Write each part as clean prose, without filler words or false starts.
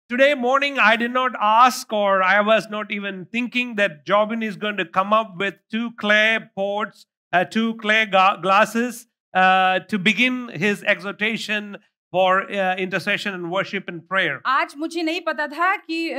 Today morning, I did not ask, or I was not even thinking that Jobin is going to come up with two clay pots, two clay glasses to begin his exhortation for intercession and worship and prayer. आज मुझे नहीं पता था कि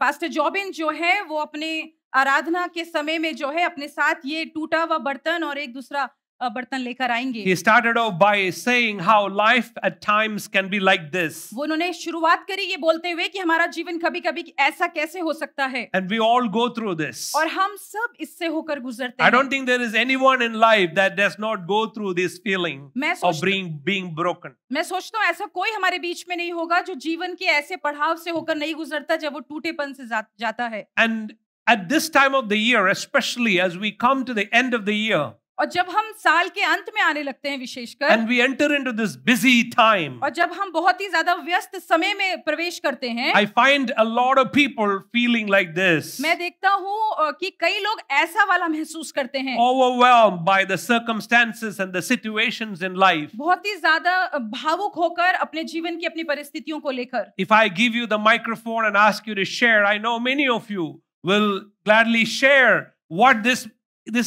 pastor Jubin जो है वो अपने आराधना के समय में जो है अपने साथ ये टूटा हुआ बर्तन और एक दूसरा बर्तन लेकर आएंगे. He started off by saying how life at times can be like this. वो उन्होंने शुरुआत करी ये बोलते हुए कि हमारा जीवन कभी-कभी ऐसा कैसे हो सकता है. And we all go through this. और हम सब इससे होकर गुजरते I हैं. don't think there is anyone in life that does not go through this feeling of being broken. मैं सोचता हूँ ऐसा कोई हमारे बीच में नहीं होगा जो जीवन के ऐसे पड़ाव से होकर नहीं गुजरता जब वो टूटेपन से जाता है. And at this time of the year, especially as we come to the end of the year, और जब हम साल के अंत में आने लगते हैं विशेषकर, and we enter into this busy time, और जब हम बहुत ही ज्यादा व्यस्त समय में प्रवेश करते हैं, I find a lot of people feeling like this. मैं देखता हूँ कि कई लोग ऐसा वाला महसूस करते हैं, overwhelmed by the circumstances and the situations in life. बहुत ही ज्यादा भावुक होकर अपने जीवन की अपनी परिस्थितियों को लेकर. If I give you the microphone and ask you to share, I know many of you will gladly share what this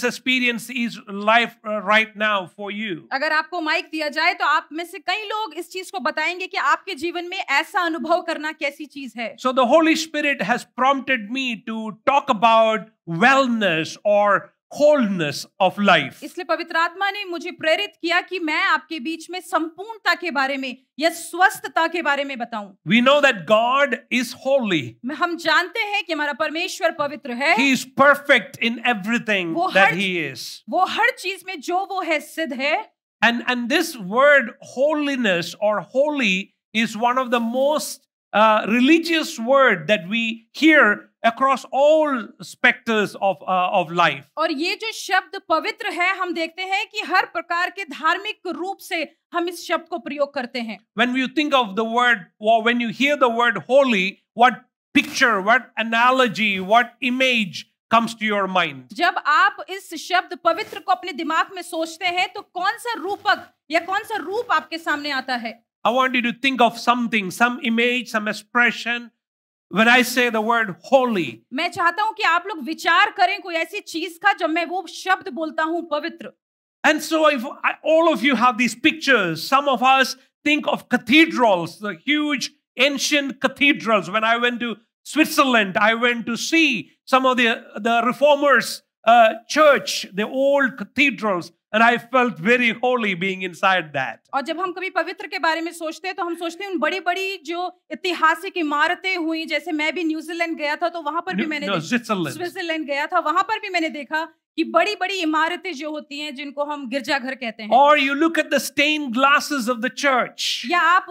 experience is life right now for you. अगर आपको माइक दिया जाए तो आप में से कई लोग इस चीज को बताएंगे कि आपके जीवन में ऐसा अनुभव करना कैसी चीज है. So the Holy Spirit has prompted me to talk about wellness or wholeness of life. इसलिए पवित्र आत्मा ने मुझे प्रेरित किया कि मैं आपके बीच में संपूर्णता के बारे में या स्वस्थता के बारे में बताऊं. We know that God is holy. हम जानते हैं कि हमारा परमेश्वर पवित्र है. He is perfect in everything that he is. वो हर चीज में जो वो है सिद्ध है. And this word holiness or holy is one of the most religious word that we hear across all specters of life. और ये जो शब्द पवित्र है हम देखते हैं कि हर प्रकार के धार्मिक रूप से हम इस शब्द को प्रयोग करते हैं. When you think of the word, or when you hear the word holy, what picture, what analogy, what image comes to your mind? जब आप इस शब्द पवित्र को अपने दिमाग में सोचते हैं तो कौन सा रूपक या कौन सा रूप आपके सामने आता है? I want you to think of something, some image, some expression. When I say the word holy, मैं चाहता हूं कि आप लोग विचार करें कोई ऐसी चीज का जब मैं वो शब्द बोलता हूं पवित्र. And so if all of you have these pictures, some of us think of cathedrals, the huge ancient cathedrals. When I went to Switzerland, I went to see some of the reformers church, the old cathedrals, and I felt very holy being inside that. और जब हम कभी पवित्र के बारे में सोचते हैं तो हम सोचते हैं उन बड़ी-बड़ी जो ऐतिहासिक इमारतें हुई, जैसे मैं भी न्यूजीलैंड गया था तो वहां पर भी मैंने स्विट्जरलैंड गया था, वहां पर भी मैंने देखा कि बड़ी-बड़ी इमारतें जो होती हैं जिनको हम गिरजाघर कहते हैं. Or you look at the stained glasses of the church. या आप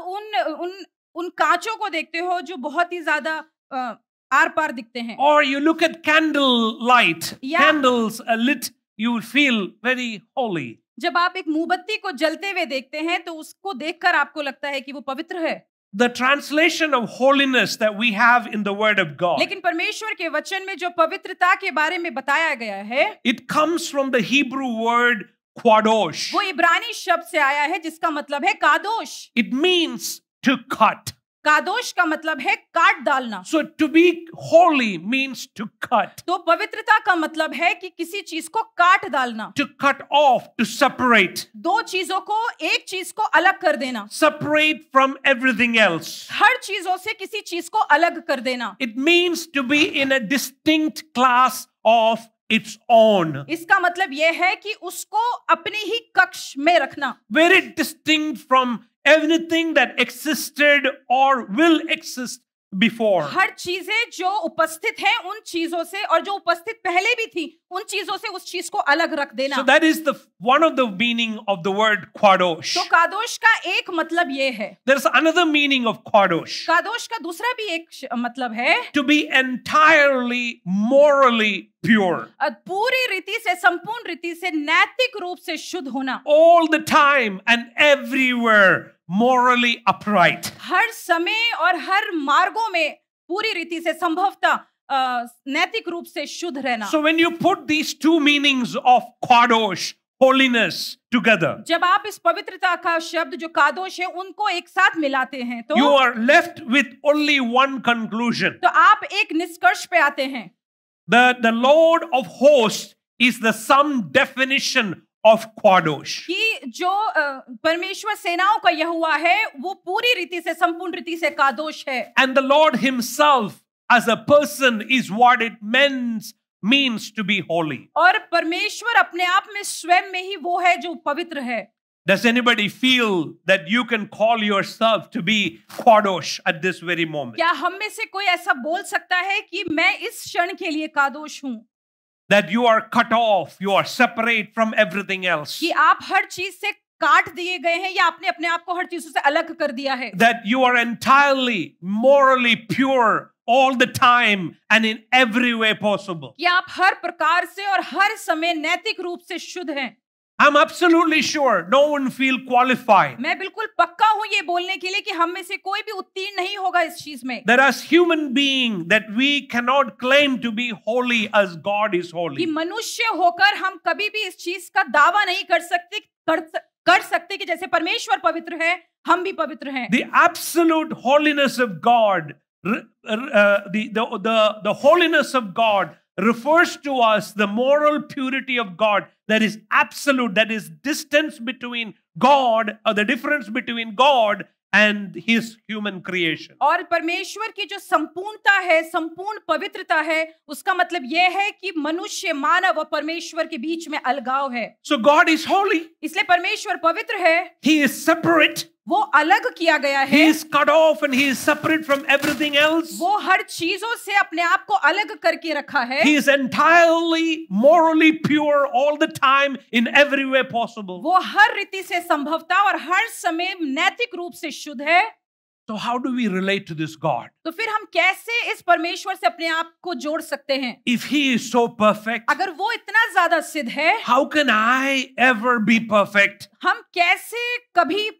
उन कांचों को देखते हो जो बहुत ही ज्यादा आर पार दिखते हैं. Or you look at candle light, candles lit, you will feel very holy. जब आप एक मोमबत्ती को जलते हुए देखते हैं तो उसको देखकर आपको लगता है कि वो पवित्र है. The translation of holiness that we have in the word of God, लेकिन परमेश्वर के वचन में जो पवित्रता के बारे में बताया गया है, it comes from the Hebrew word kadosh. वो इब्रानी शब्द से आया है जिसका मतलब है कादोश. It means to cut. कादोश का मतलब है काट डालना. So to be holy means to cut. तो पवित्रता का मतलब है कि किसी चीज को काट डालना. To cut off, to separate. दो चीजों को, एक चीज को अलग कर देना. Separate from everything else. हर चीजों से किसी चीज को अलग कर देना. It means to be in a distinct class of its own. इसका मतलब यह है कि उसको अपने ही कक्ष में रखना. Very distinct from everything that existed or will exist before. हर चीजें जो उपस्थित हैं उन चीजों से और जो उपस्थित पहले भी थी उन चीजों से उस चीज को अलग रख देना. So that is the one of the meaning of the word kadosh. तो कादोश का एक मतलब ये है. There's another meaning of kadosh. कादोश का दूसरा भी एक मतलब है. To be entirely morally pure. पूरी रीति से, संपूर्ण रीति से, नैतिक रूप से शुद्ध होना. All the time and everywhere morally upright. हर समय और हर मार्गों में पूरी रीति से संभवतः नैतिक रूप से शुद्ध रहना. So when you put these two meanings of kadosh, holiness together, जब आप इस पवित्रता का शब्द जो कादोश है उनको एक साथ मिलाते हैं तो you are left with only one conclusion. तो आप एक निष्कर्ष पे आते हैं. The Lord of hosts is the sum definition of Kadosh. कि जो परमेश्वर सेनाओं का यहोवा है वो पूरी रीति से संपूर्ण रीति से कादोश है. And the Lord himself as a person is what it means to be holy. और परमेश्वर अपने आप में स्वयं में ही वो है जो पवित्र है. Does anybody feel that you can call yourself to be Kadosh at this very moment? क्या हम में से कोई ऐसा बोल सकता है कि मैं इस क्षण के लिए कादोश हूँ? That you are cut off, you are separate from everything else. कि आप हर चीज से काट दिए गए हैं या आपने अपने आप को हर चीजों से अलग कर दिया है. That you are entirely morally pure all the time and in every way possible. कि आप हर प्रकार से और हर समय नैतिक रूप से शुद्ध हैं. I'm absolutely sure no one feel qualified. मैं बिल्कुल पक्का हूं ये बोलने के लिए कि हम में से कोई भी उत्तीर्ण नहीं होगा इस चीज में. That as human being that we cannot claim to be holy as God is holy. कि मनुष्य होकर हम कभी भी इस चीज का दावा नहीं कर सकते कि जैसे परमेश्वर पवित्र है हम भी पवित्र हैं. The absolute holiness of God, the holiness of God refers to us the moral purity of God that is absolute, that is distance between God or the difference between God and his human creation. और परमेश्वर की जो संपूर्णता है, संपूर्ण पवित्रता है, उसका मतलब यह है कि मनुष्य मानव और परमेश्वर के बीच में अलगाव है. So God is holy. इसलिए परमेश्वर पवित्र है. He is separate. वो अलग किया गया है. He is cut off and he is separate from everything else. वो हर चीजों से अपने आप को अलग करके रखा है. He is entirely morally pure all the time in every way possible. वो हर रीति से संभवता और हर समय नैतिक रूप से शुद्ध है. So how do we relate to this God? तो फिर हम कैसे इस परमेश्वर से अपने आप को जोड़ सकते हैं? If he is so perfect, अगर वो इतना ज्यादा सिद्ध है, how can I ever be perfect? हम कैसे कभी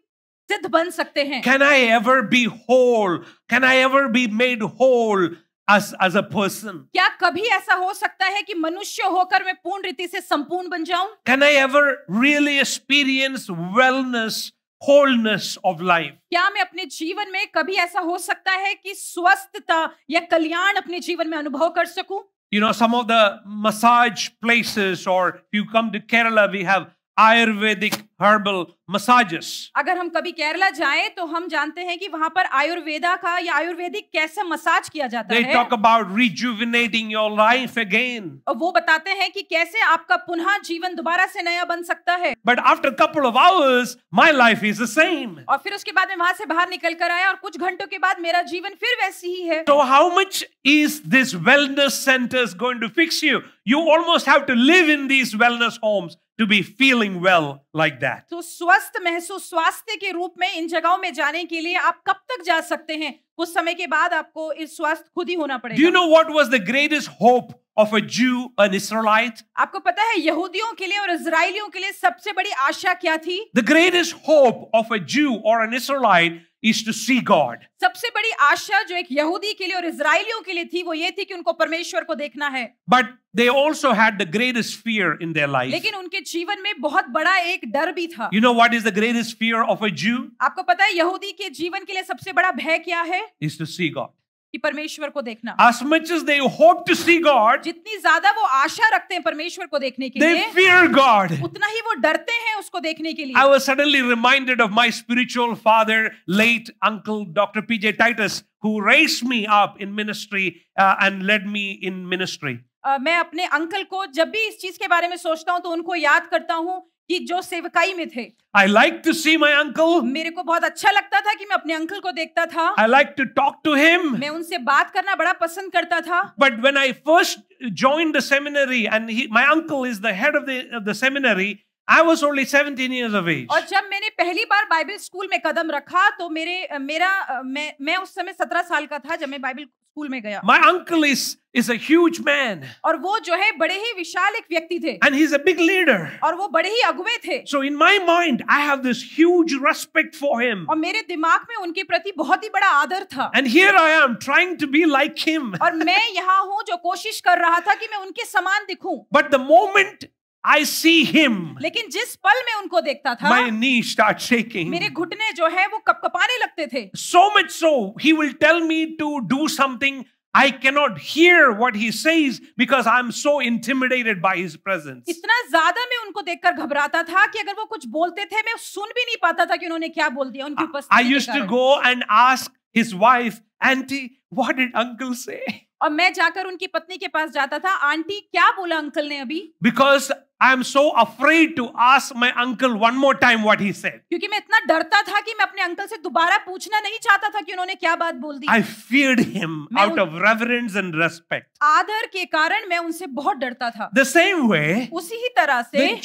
सिद्ध बन सकते हैं? Can I ever be whole? Can I ever be made whole as a person? क्या कभी ऐसा हो सकता है कि मनुष्य होकर मैं पूर्ण रीति से संपूर्ण बन जाऊं? Can I ever really experience wellness, wholeness of life? क्या मैं अपने जीवन में कभी ऐसा हो सकता है कि स्वस्थता या कल्याण अपने जीवन में अनुभव कर सकूं? You know, some of the massage places, or if you come to Kerala, we have Ayurvedic herbal massages. अगर हम कभी केरला जाएं तो हम जानते हैं कि वहां पर आयुर्वेदा का या आयुर्वेदिक कैसे मसाज किया जाता है. They talk about rejuvenating your life again. और वो बताते हैं कि कैसे आपका पुनः जीवन दोबारा से नया बन सकता है. But after a couple of hours, my life is the same. और फिर उसके बाद मैं वहां से बाहर निकल कर आया और कुछ घंटों के बाद मेरा जीवन फिर वैसी ही है. So how much is this wellness centers going to fix you? You almost have to live in these wellness homes to be feeling well like that. तो स्वस्थ महसूस स्वास्थ्य के रूप में इन जगहों में जाने के लिए आप कब तक जा सकते हैं? कुछ समय के बाद आपको इस स्वास्थ्य खुद ही होना पड़ेगा. Do you know what was the greatest hope of a Jew, an Israelite? आपको पता है यहूदियों के लिए और इजराइलियों के लिए सबसे बड़ी आशा क्या थी? The greatest hope of a Jew or an Israelite is to see God. सबसे बड़ी आशा जो एक यहूदी के लिए और इजराइलियों के लिए थी वो ये थी कि उनको परमेश्वर को देखना है. But they also had the greatest fear in their life. लेकिन उनके जीवन में बहुत बड़ा एक डर भी था. You know what is the greatest fear of a Jew? आपको पता है यहूदी के जीवन के लिए सबसे बड़ा भय क्या है? Is to see God. कि परमेश्वर को देखना. As much as they hope to see God, जितनी ज्यादा वो आशा रखते हैं परमेश्वर को देखने के they लिए, fear God. उतना ही वो डरते हैं उसको देखने के लिए. I was suddenly reminded of my spiritual father, late uncle Dr. P.J. Titus, who raised me up in ministry and led me in ministry. मैं अपने अंकल को जब भी इस चीज के बारे में सोचता हूँ तो उनको याद करता हूँ कि जो सेवकाई में थे. I like to see my uncle. मेरे को बहुत अच्छा लगता था कि मैं अपने अंकल को देखता था. I like to talk to him. मैं उनसे बात करना बड़ा पसंद करता था. But when I first joined the seminary and my uncle is the head of the seminary, I was only 17 years of age. और जब मैंने पहली बार बाइबल स्कूल में कदम रखा तो मैं उस समय 17 साल का था जब मैं बाइबल स्कूल में गया. My uncle is a huge man. और वो जो है बड़े ही विशाल एक व्यक्ति थे. And he's a big leader. और वो बड़े ही अगुवे थे. So in my mind, I have this huge respect for him. और मेरे दिमाग में उनके प्रति बहुत ही बड़ा आदर था. And here I am trying to be like him. और मैं यहाँ हूँ जो कोशिश कर रहा था कि मैं उनके समान दिखूं. But the moment I see him, लेकिन जिस पल में उनको देखता था, my knees start shaking. मेरे घुटने जो है वो कपकपाने लगते थे. So much so, he will tell me to do something. I cannot hear what he says because I'm so intimidated by his presence. इतना ज्यादा मैं उनको देखकर घबराता था कि अगर वो कुछ बोलते थे मैं सुन भी नहीं पाता था कि उन्होंने क्या बोल दिया उनकी उपस्थिति I used to go and ask his wife, Auntie, what did uncle say? और मैं जाकर उनकी पत्नी के पास जाता था, आंटी क्या बोला अंकल ने अभी? Because I am so afraid to ask my uncle one more time what he said. क्योंकि मैं इतना डरता था कि मैं अपने अंकल से दोबारा पूछना नहीं चाहता था कि उन्होंने क्या बात बोल दी. I feared him out of reverence and respect. आदर के कारण मैं उनसे बहुत डरता था. The same way, उसी ही तरह से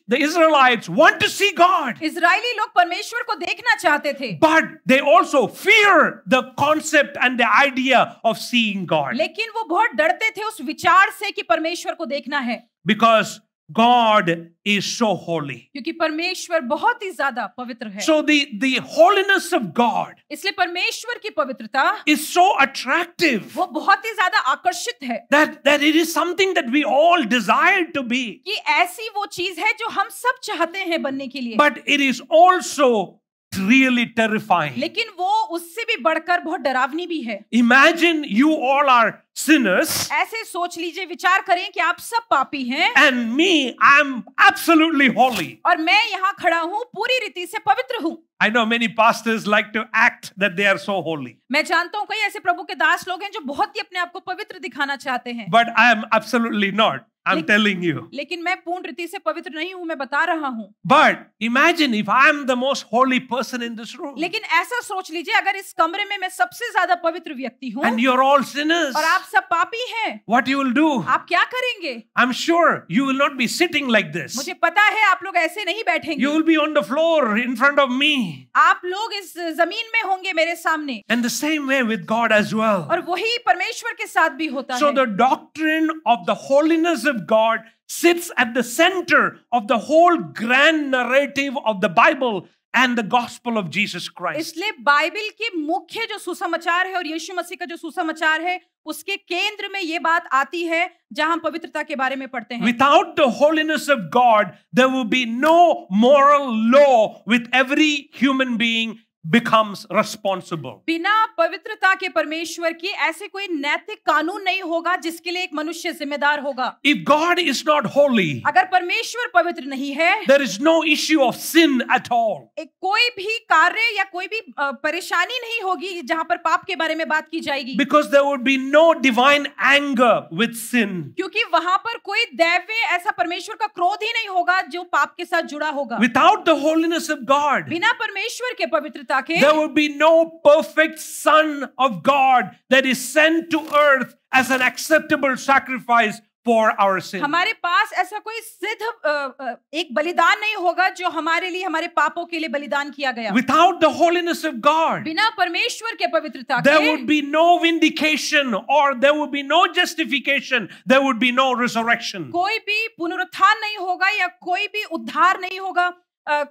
the Israelites want to see God. Israeli लोग परमेश्वर को देखना चाहते थे. But they also fear the concept and the idea of seeing God. लेकिन वो बहुत डरते थे उस विचार से कि परमेश्वर को देखना है. Because God is so holy. क्योंकि परमेश्वर बहुत ही ज्यादा पवित्र है. So the holiness of God, इसलिए परमेश्वर की पवित्रता is so attractive. वो बहुत ही ज्यादा आकर्षित है. That it is something that we all desire to be. कि ऐसी वो चीज है जो हम सब चाहते हैं बनने के लिए. But it is also really terrifying. लेकिन वो उससे भी बढ़कर बहुत डरावनी भी है. Imagine you all are sinners. ऐसे सोच लीजिए, विचार करें कि आप सब पापी हैं. And me, I'm absolutely holy. और मैं यहाँ खड़ा हूँ पूरी रीति से पवित्र हूँ. I know many pastors like to act that they are so holy. मैं जानता हूँ कई ऐसे प्रभु के दास लोग हैं जो बहुत ही अपने आप को पवित्र दिखाना चाहते हैं. But I am absolutely not. I'm telling you. लेकिन मैं पूर्ण रीति से पवित्र नहीं हूँ, मैं बता रहा हूँ. But imagine if I am the most holy person in this room. लेकिन ऐसा सोच लीजिए अगर इस कमरे में मैं सबसे ज्यादा पवित्र व्यक्ति हूँ. And you're all sinners. और आप सब पापी हैं. What you will do? आप क्या करेंगे? I'm sure you will not be sitting like this. मुझे पता है आप लोग ऐसे नहीं बैठेंगे. You will be on the floor in front of me. आप लोग इस जमीन में होंगे मेरे सामने. And the same way with God as well. और वही परमेश्वर के साथ भी होता है. So the doctrine of the holiness of God sits at the center of the whole grand narrative of the Bible and the gospel of Jesus Christ. इसलिए Bible के मुख्य जो सुसमाचार है और यीशु मसीह का जो सुसमाचार है उसके केंद्र में ये बात आती है जहां हम पवित्रता के बारे में पढ़ते हैं. Without the holiness of God, there will be no moral law with every human being becomes responsible. बिना पवित्रता के परमेश्वर की ऐसे कोई नैतिक कानून नहीं होगा जिसके लिए एक मनुष्य जिम्मेदार होगा. If God is not holy, अगर परमेश्वर पवित्र नहीं है, there is no issue of sin at all. कोई भी कार्य या कोई भी परेशानी नहीं होगी जहां पर पाप के बारे में बात की जाएगी. Because there would be no divine anger with sin. क्योंकि वहां पर कोई दैवीय ऐसा परमेश्वर का क्रोध ही नहीं होगा जो पाप के साथ जुड़ा होगा. Without the holiness of God, बिना परमेश्वर के पवित्रता के, there will be no perfect Son of God that is sent to earth as an acceptable sacrifice for our sin. हमारे पास ऐसा कोई सिद्ध एक बलिदान नहीं होगा जो हमारे लिए हमारे पापों के लिए बलिदान किया गया. Without the holiness of God, बिना परमेश्वर के पवित्रता there के, would be no vindication or there would be no justification. There would be no resurrection. कोई भी पुनरुत्थान नहीं होगा या कोई भी उद्धार नहीं होगा,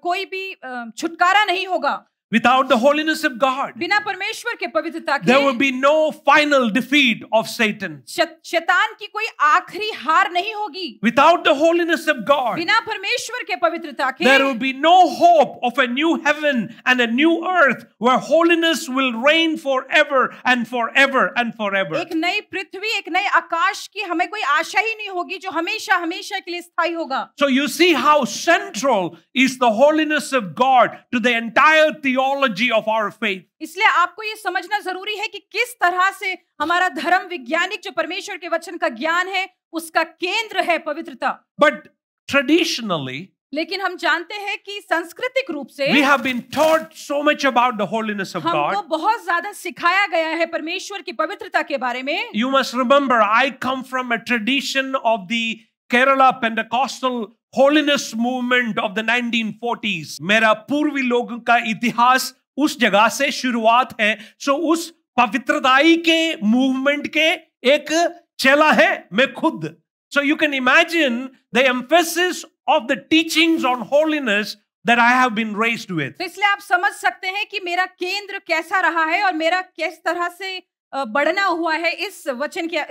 कोई भी छुटकारा नहीं होगा. Without the holiness of God, बिना परमेश्वर के पवित्रता के, there will be no final defeat of Satan. शैतान की कोई आखिरी हार नहीं होगी. Without the holiness of God, बिना परमेश्वर के पवित्रता के, there will be no hope of a new heaven and a new earth where holiness will reign forever and forever and forever. एक नई पृथ्वी, एक नए आकाश की हमें कोई आशा ही नहीं होगी जो हमेशा हमेशा के लिए स्थायी होगा. So you see how central is the holiness of God to the entire theology of our faith. इसलिए आपको ये समझना जरूरी है कि किस तरह से हमारा धर्म वैज्ञानिक जो परमेश्वर के वचन का ज्ञान है उसका केंद्र है पवित्रता. But traditionally, लेकिन हम जानते हैं कि सांस्कृतिक रूप से we have been taught so much about the holiness of हमको God. बहुत ज्यादा सिखाया गया है परमेश्वर की पवित्रता के बारे में. You must remember, I come from a tradition of the Kerala Pentecostal holiness movement of the 1940s. मेरा पूर्वी लोगों का इतिहास उस जगह से शुरुआत है. So उस पवित्रताई के मूवमेंट के एक चेला है मैं खुद. So you can imagine the emphasis of the teachings on holiness that I have been raised with. तो इसलिए आप समझ सकते हैं कि मेरा केंद्र कैसा रहा है और मेरा किस तरह से बढ़ना हुआ है इस वचन के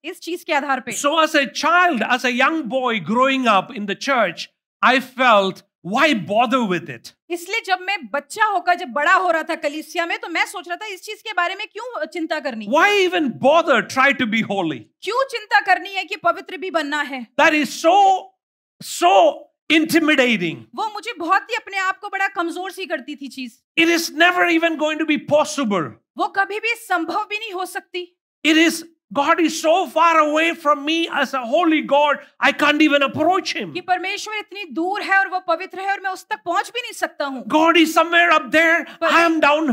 इस चीज के आधार पे। So as a child, as a young boy growing up in the church, I felt, why bother with it? इसलिए जब मैं बच्चा होकर जब बड़ा हो रहा था कलीसिया में, तो मैं सोच रहा था इस चीज के बारे में क्यों चिंता करनी। Why even bother try to be holy? क्यों चिंता करनी है कि पवित्र भी बनना है। That is so intimidating. वो मुझे बहुत ही अपने आप को बड़ा कमजोर सी करती थी चीज। It is never even going to be possible. वो कभी भी संभव भी नहीं हो सकती। It is, God is so far away from me as a holy God, I can't even approach him. कि परमेश्वर इतनी दूर है और वो पवित्र है और मैं उस तक पहुंच भी नहीं सकता हूँ। God is somewhere up there, I am down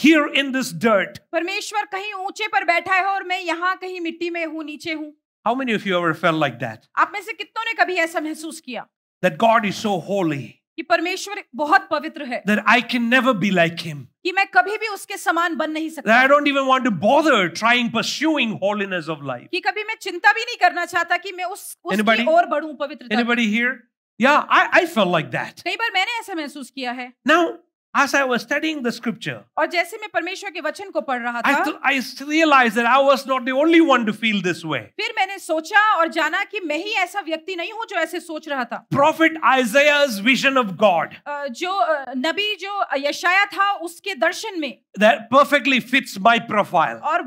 here in this dirt. परमेश्वर कहीं ऊंचे पर बैठा है और मैं यहाँ कहीं मिट्टी में हूँ, नीचे हूँ। How many of you ever felt like that? आप में से कितनों ने कभी ऐसा महसूस किया? That God is so holy. कि परमेश्वर बहुत पवित्र है। That I can never be like him. कि मैं कभी भी उसके समान बन नहीं सकता। That I don't even want to bother pursuing holiness of life. कि कभी मैं चिंता भी नहीं करना चाहता कि मैं उसकी ओर बढ़ूं पवित्रता। Anybody here? Yeah, I felt like that. कई बार मैंने ऐसा महसूस किया है। Now, as I was studying the scripture, और जैसे मैं परमेश्वर के वचन को पढ़ रहा था, I realized that I was not the only one to feel this way. फिर मैंने सोचा और जाना कि मैं ही ऐसा व्यक्ति नहीं हूँ जो ऐसे सोच रहा था। Prophet Isaiah's vision of God, जो नबी जो यशाया था उसके दर्शन में, that perfectly fits my profile. और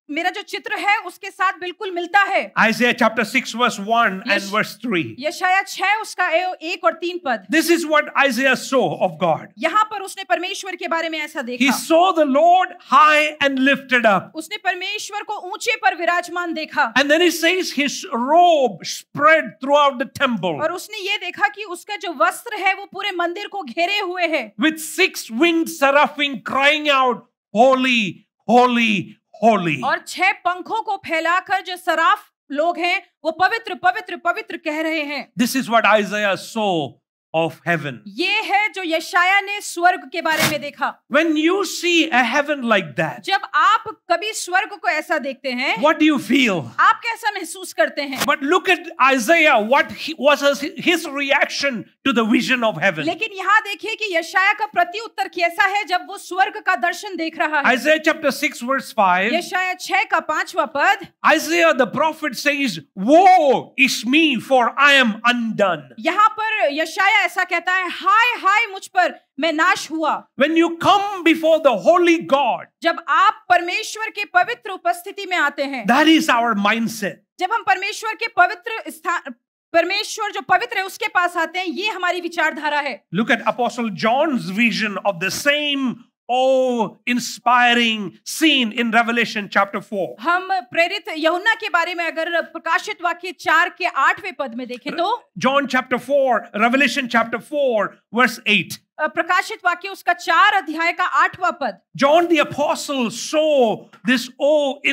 मेरा जो चित्र है उसके साथ बिल्कुल मिलता है। Isaiah chapter 6 verse 1 and verse 3. यशाया 6 उसका 1 और 3 पद। This is what Isaiah saw of God. यहाँ पर उसने परमेश्वर के बारे में ऐसा देखा। He saw the Lord high and lifted up. उसने परमेश्वर को ऊंचे पर विराजमान देखा। And then it says his robe spread throughout the temple. और उसने ये देखा कि उसका जो वस्त्र है वो पूरे मंदिर को घेरे हुए है। With 6 winged seraphim crying out, holy, holy, holy. और 6 पंखों को फैलाकर जो सराफ लोग हैं वो पवित्र पवित्र पवित्र कह रहे हैं। This is what Isaiah saw of heaven. ये है जो यशाया ने स्वर्ग के बारे में देखा। When you see a heaven like that, जब आप कभी स्वर्ग को ऐसा देखते हैं, what do you feel? आप कैसा महसूस करते हैं? But look at Isaiah, what was his reaction to the vision of heaven. लेकिन यहाँ देखिए कि यशाया का प्रत्युत्तर कैसा है जब वो स्वर्ग का दर्शन देख रहा है। Isaiah chapter 6 verse 5. यशाया 6 का 5वां पद। Isaiah the prophet says, "Woe is me, for I am undone." यहाँ पर यशाया ऐसा कहता है, हाय हाय मुझ पर, मैं नाश हुआ। When you come before the holy God, जब आप परमेश्वर के पवित्र उपस्थिति में आते हैं, that is our mindset. जब हम परमेश्वर के पवित्र स्थान, परमेश्वर जो पवित्र है उसके पास आते हैं, ये हमारी विचारधारा है। Look at Apostle John's vision of the same inspiring scene in Revelation chapter 4. हम प्रेरित यूहन्ना के बारे में अगर प्रकाशित वाक्य 4 के 8वें पद में देखें तो John chapter 4, Revelation chapter 4 verse 8. प्रकाशित वाक्य उसका 4 अध्याय का 8वां पद। John the apostle saw this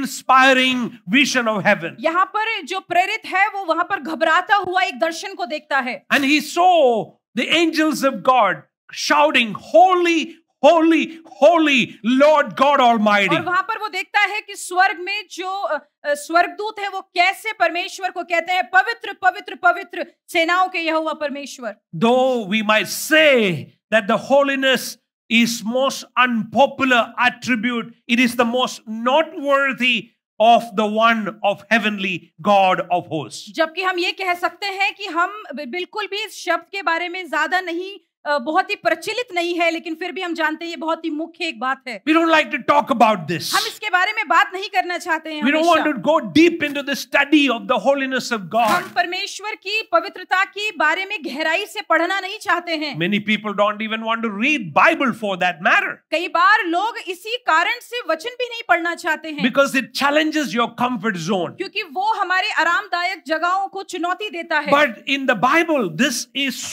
inspiring vision of heaven. यहाँ पर जो प्रेरित है वो वहां पर घबराता हुआ एक दर्शन को देखता है। And he saw the angels of God shouting, "Holy, holy, holy Lord God Almighty." और वहां पर वो देखता है कि स्वर्ग में जो स्वर्गदूत है वो कैसे परमेश्वर को कहते हैं, पवित्र पवित्र पवित्र सेनाओं के यहोवा परमेश्वर। Though we might say that the holiness is most unpopular attribute, it is the most noteworthy of the one of heavenly God of hosts. जबकि हम ये कह सकते हैं कि हम बिल्कुल भी इस शब्द के बारे में ज्यादा नहीं, बहुत ही प्रचलित नहीं है, लेकिन फिर भी हम जानते हैं ये बहुत ही मुख्य एक बात है। We don't like to talk about this. हम इसके बारे में बात नहीं करना चाहते हैं। We don't want to go deep into the study of the holiness of God. हम परमेश्वर की पवित्रता की बारे में गहराई से पढ़ना नहीं चाहते हैं। Many people don't even want to read Bible for that matter. कई बार लोग इसी कारण से वचन भी नहीं पढ़ना चाहते हैं। Because it challenges your comfort zone. क्योंकि वो हमारे आरामदायक जगहों को चुनौती देता है। But in the Bible, this is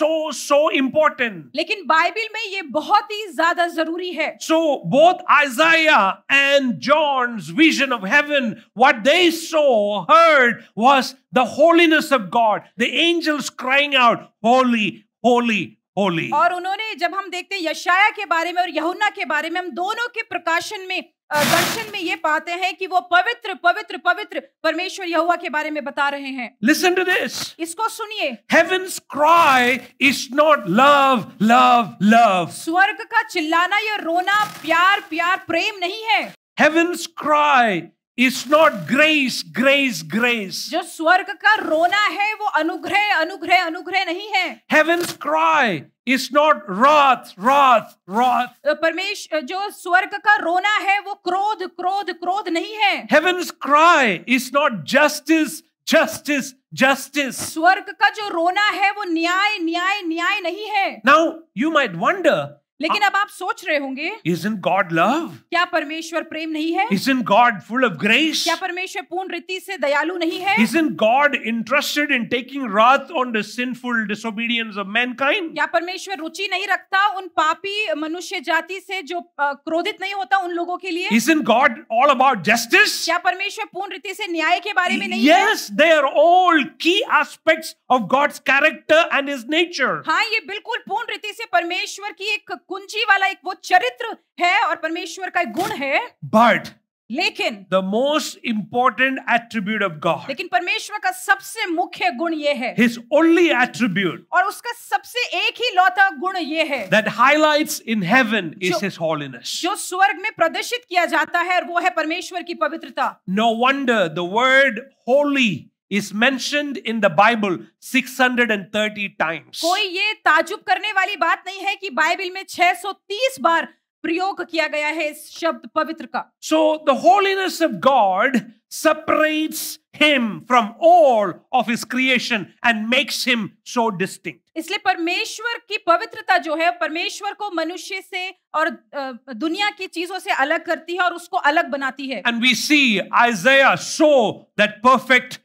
so important. लेकिन बाइबल में ये बहुत ही ज्यादा जरूरी है। So both Isaiah and John's vision of heaven, what they saw, heard was the holiness of God. The angels crying out, "Holy, holy, holy." और उन्होंने, जब हम देखते हैं यशाया के बारे में और यूहन्ना के बारे में, हम दोनों के प्रकाशन में दर्शन में ये पाते हैं कि वो पवित्र पवित्र पवित्र परमेश्वर यहोवा के बारे में बता रहे हैं। Listen to this. इसको सुनिए। Heaven's cry is not love, love, love. स्वर्ग का चिल्लाना या रोना प्यार प्यार प्रेम नहीं है। heaven's cry is not grace, grace, grace. जो स्वर्ग का रोना है वो अनुग्रह अनुग्रह अनुग्रह नहीं है. Heaven's cry is not wrath, wrath, wrath. परमेश्वर जो स्वर्ग का रोना है वो क्रोध क्रोध क्रोध नहीं है. Heaven's cry is not justice, justice, justice. स्वर्ग का जो रोना है वो न्याय न्याय न्याय नहीं है. Now you might wonder, लेकिन अब आप सोच रहे होंगे, isn't God love? क्या परमेश्वर प्रेम नहीं है? Isn't God full of grace? क्या परमेश्वर पूर्ण रीति से दयालु नहीं है? Isn't God interested in taking wrath on the sinful disobedience of mankind? क्या परमेश्वर रुचि नहीं रखता उन पापी मनुष्य जाति से जो क्रोधित नहीं होता उन लोगों के लिए? Isn't God all about justice? क्या परमेश्वर पूर्ण रीति से न्याय के बारे में नहीं है? Yes, they are all key aspects of God's character and His nature. हाँ, ये बिल्कुल पूर्ण रीति से परमेश्वर की एक कुंजी वाला एक वो चरित्र है और परमेश्वर का एक गुण है. But लेकिन the most important attribute of God, लेकिन परमेश्वर का सबसे मुख्य गुण ये है, His only attribute और उसका सबसे एक ही लौता गुण ये है, that highlights in heaven is His holiness. जो स्वर्ग में प्रदर्शित किया जाता है और वो है परमेश्वर की पवित्रता. No wonder the word holy is mentioned in the Bible 630 times. कोई ये ताजुब करने वाली बात नहीं है कि बाइबल में 630 बार प्रयोग किया गया है इस शब्द पवित्र का. So the holiness of God separates Him from all of His creation and makes Him so distinct. इसलिए परमेश्वर की पवित्रता जो है परमेश्वर को मनुष्य से और दुनिया की चीजों से अलग करती है और उसको अलग बनाती है. And we see Isaiah show that perfect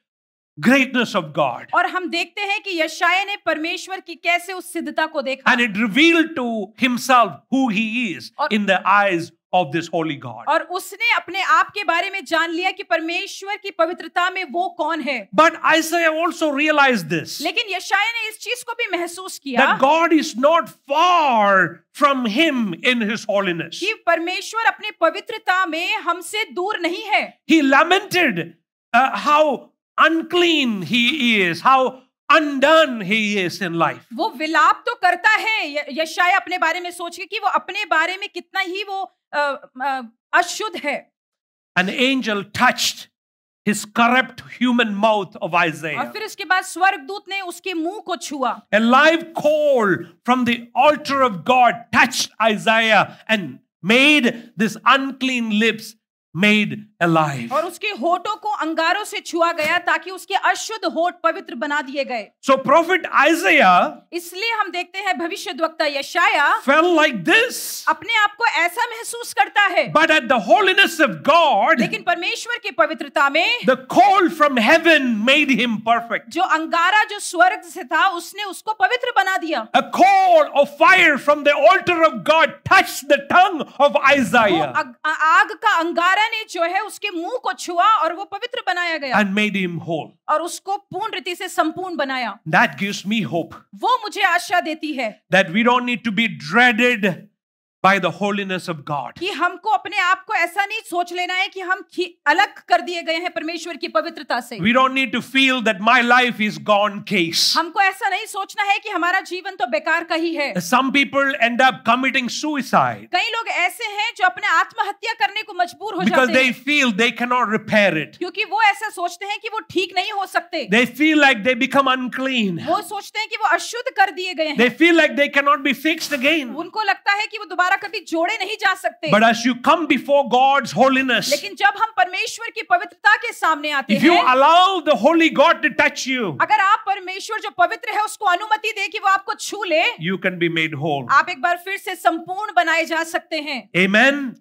greatness of God. और हम देखते हैं कि यशायाह ने परमेश्वर की कैसे उस सिद्धता को देखा. And it revealed to himself who he is in the eyes of this holy God. और उसने अपने आप के बारे में जान लिया कि परमेश्वर की पवित्रता में वो कौन है. But Isaiah also realized this. लेकिन यशायाह ने इस चीज को भी महसूस किया that God is not far from him in His holiness. कि परमेश्वर अपनी पवित्रता में हमसे दूर नहीं है. He lamented how unclean he is, how undone he is in life. वो विलाप तो करता है यशायाह अपने बारे में सोच के कि वो अपने बारे में कितना ही वो अशुद्ध है. An angel touched his corrupt human mouth of Isaiah. और फिर उसके बाद स्वर्गदूत ने उसके मुंह को छुआ. A live coal from the altar of God touched Isaiah and made this unclean lips made alive. और उसके होठों को अंगारों से छुआ गया ताकि उसके अशुद्ध होठ पवित्र बना दिए गए. So prophet Isaiah, इसलिए हम देखते हैं भविष्यद्वक्ता यशायाह felt like this. अपने आप को ऐसा महसूस करता है. But at the holiness of God, लेकिन परमेश्वर की पवित्रता में the coal from heaven made him perfect. जो अंगारा जो स्वर्ग से था उसने उसको पवित्र बना दिया. A coal of fire from the altar of God touched the tongue of Isaiah. आग का अंगारा ने जो है उसके मुंह को छुआ और वो पवित्र बनाया गया. And made him whole. और उसको पूर्ण रीति से संपूर्ण बनाया. That gives me hope. वो मुझे आशा देती है. That we don't need to be dreaded by the holiness of God. कि हमको अपने आप को ऐसा नहीं सोच लेना है कि हम अलग कर दिए गए हैं परमेश्वर की पवित्रता से. We don't need to feel that my life is gone case. हमको ऐसा नहीं सोचना है कि हमारा जीवन तो बेकार का ही है. Some people end up committing suicide. कई लोग ऐसे हैं जो अपने आत्महत्या करने को मजबूर हो जाते हैं. Because they feel they cannot repair it. क्योंकि वो ऐसा सोचते हैं कि वो ठीक नहीं हो सकते. They feel like they become unclean. वो सोचते हैं कि वो अशुद्ध कर दिए गए हैं. They feel like they cannot be fixed again. उनको लगता है कि वो दोबारा कभी जोड़े नहीं जा सकते. But as you come before God's holiness, लेकिन जब हम परमेश्वर की पवित्रता के सामने आते हैं, if you allow the holy God to touch you, अगर आप परमेश्वर जो पवित्र है उसको अनुमति दे कि वो आपको छू ले, you can be made whole. आप एक बार फिर से संपूर्ण बनाए जा सकते हैं. Amen.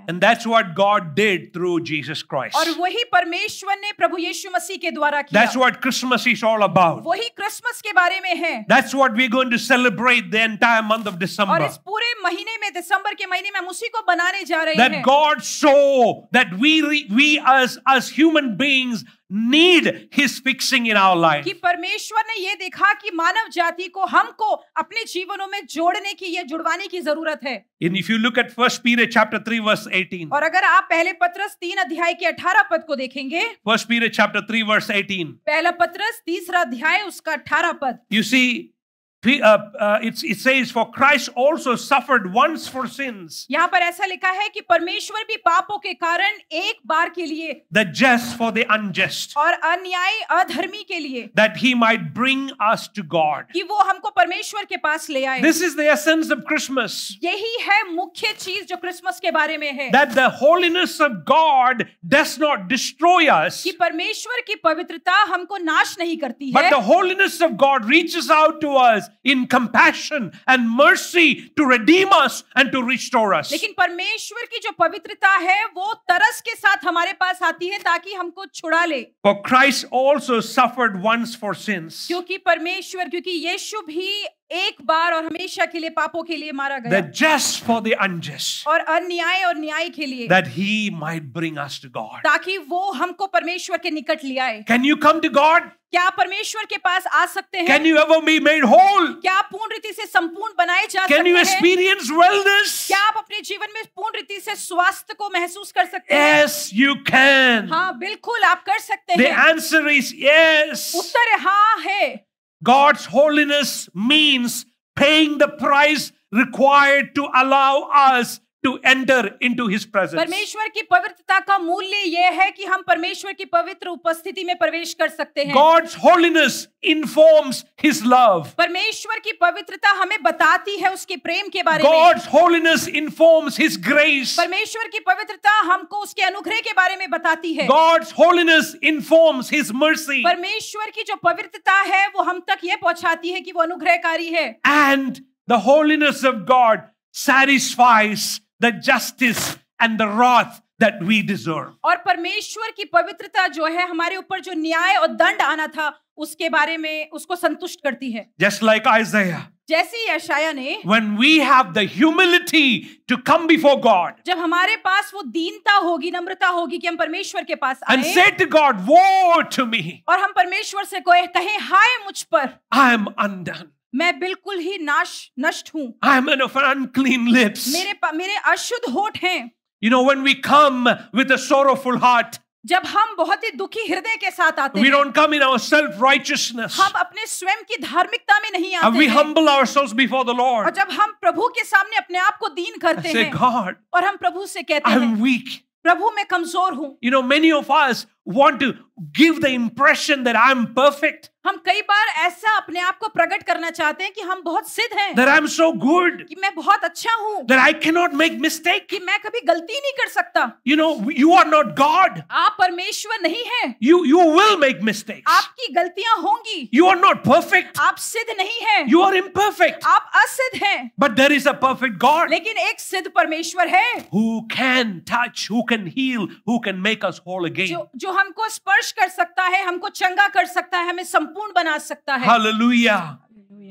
And that's what God did through Jesus Christ. और वही परमेश्वर ने प्रभु यीशु मसीह के द्वारा किया. That's what Christmas is all about. वही क्रिसमस के बारे में है. That's what we're going to celebrate the entire month of December. और इस पूरे महीने में दिसंबर के महीने में हम उसी को बनाने जा रहे हैं. That हैं. God saw that we as human beings need His fixing in our life. कि परमेश्वर ने ये देखा कि मानव जाति को हमको अपने जीवनों में जोड़ने की ये जुड़वाने की जरूरत है. And if you look at 1 Peter chapter 3 verse 18. और अगर आप पहले पत्रस 3 अध्याय के 18 पद को देखेंगे. 1 Peter chapter 3 verse 18. पहला पत्रस 3 अध्याय उसका 18 पद. You see, It says, for Christ also suffered once for sins, यहाँ पर ऐसा लिखा है कि परमेश्वर भी पापों के कारण एक बार के लिए, the just for the unjust, और अन्यायी अधर्मी के लिए, that he might bring us to God. कि वो हमको परमेश्वर के पास ले आए. This is the essence of Christmas. यही है मुख्य चीज जो क्रिसमस के बारे में है. That the holiness of God does not destroy us, कि परमेश्वर की पवित्रता हमको नाश नहीं करती but है, the holiness of God reaches out to us in compassion and mercy to redeem us and to restore us. लेकिन परमेश्वर की जो पवित्रता है वो तरस के साथ हमारे पास आती है ताकि हमको छुड़ा ले. For Christ also suffered once for sins, क्योंकि यीशु भी एक बार और हमेशा के लिए पापों के लिए मारा गया, the just for the unjust, और अन्याय और न्याय के लिए, that he might bring us to God. ताकि वो हमको परमेश्वर के निकट ले आए. Can you come to God? क्या आप परमेश्वर के पास आ सकते हैं? Can you ever be made whole? क्या आप पूर्ण रीति से संपूर्ण बनाए जा Can सकते you हैं? experience wellness? क्या आप अपने जीवन में पूर्ण रीति से स्वास्थ्य को महसूस कर सकते हैं? Yes, you can. हाँ, बिल्कुल आप कर सकते The हैं. answer is yes. उत्तर हाँ है. God's holiness means paying the price required to allow us to enter into his presence. परमेश्वर की पवित्रता का मूल्य यह है कि हम परमेश्वर की पवित्र उपस्थिति में प्रवेश कर सकते हैं. God's holiness informs his love. परमेश्वर की पवित्रता हमें बताती है उसके प्रेम के बारे में. God's holiness informs his grace. परमेश्वर की पवित्रता हमको उसके अनुग्रह के बारे में बताती है. God's holiness informs his mercy. परमेश्वर की जो पवित्रता है वो हम तक ये पहुंचाती है कि वो अनुग्रहकारी है. And the holiness of God satisfies the justice and the wrath that we deserve. और परमेश्वर की पवित्रता जो है हमारे ऊपर जो न्याय और दंड आना था उसके बारे में उसको संतुष्ट करती है. Just like Isaiah, जैसे ही यशायाह ने, when we have the humility to come before God, जब हमारे पास वो दीनता होगी, नम्रता होगी कि हम परमेश्वर के पास and आए, say to God, woe to me, और हम परमेश्वर से कहें हाय मुझ पर, I am undone, मैं बिल्कुल ही नष्ट हूँ, I am of unclean lips. मेरे अशुद्ध होठ हैं. You know, when we come with a sorrowful heart, जब हम बहुत ही दुखी हृदय के साथ आते we हैं, don't come in our self-righteousness. हम अपने स्वयं की धार्मिकता में नहीं आते And we हैं, humble ourselves before the और Lord. जब हम प्रभु के सामने अपने आप को दीन करते Say, हैं, God, और हम प्रभु से कहते I'm हैं, weak. प्रभु मैं कमजोर हूँ. You know, many of us want to give the impression that I'm perfect, हम कई बार ऐसा अपने आप को प्रकट करना चाहते हैं कि हम बहुत सिद्ध हैं, that I'm so good, कि मैं बहुत अच्छा हूँ, that I cannot make mistake. कि मैं कभी गलती नहीं कर सकता. You know, you are not God. आप परमेश्वर नहीं हैं. You will make mistakes. आपकी गलतियां होंगी. You are not perfect. आप सिद्ध नहीं हैं. You are imperfect. आप असिद्ध हैं. But there is a perfect God लेकिन एक सिद्ध परमेश्वर है, who can touch, who can heal, who can make us whole again. जो हमको स्पर्श कर सकता है, हमको चंगा कर सकता है, हमें संपूर्ण बना सकता है. Hallelujah.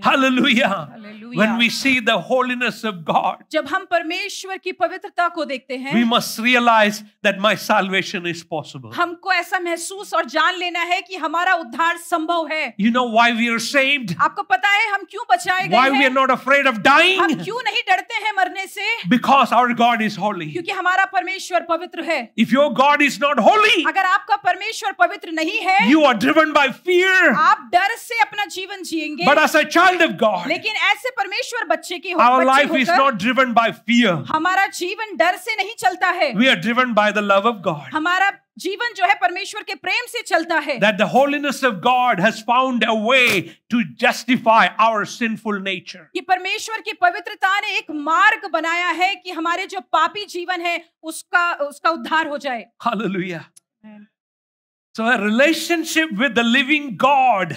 Hallelujah. Hallelujah. When we see the holiness of God, जब हम परमेश्वर की पवित्रता को देखते हैं, we must realize that my salvation is possible. हमको ऐसा महसूस और जान लेना है कि हमारा उद्धार संभव है. You know why we are saved? आपको पता है हम क्यों बचाए गए Why we are हैं? not afraid of dying? हम क्यों नहीं डरते हैं मरने से? Because our God is holy. क्योंकि हमारा परमेश्वर पवित्र है. If your God is not holy, अगर आपका परमेश्वर पवित्र नहीं है, you are driven by fear. आप डर से अपना जीवन जिएंगे. But as a child of God, लेकिन ऐसे परमेश्वर बच्चे की our life is not driven by fear. हमारा जीवन डर से नहीं चलता है. We are driven by the love of God. हमारा जीवन जो है परमेश्वर के प्रेम से चलता है. That the holiness of God has found a way to justify our sinful nature. कि परमेश्वर की पवित्रता ने एक मार्ग बनाया है कि हमारे जो पापी जीवन है उसका उद्धार हो जाए. Hallelujah. So a relationship with the living God,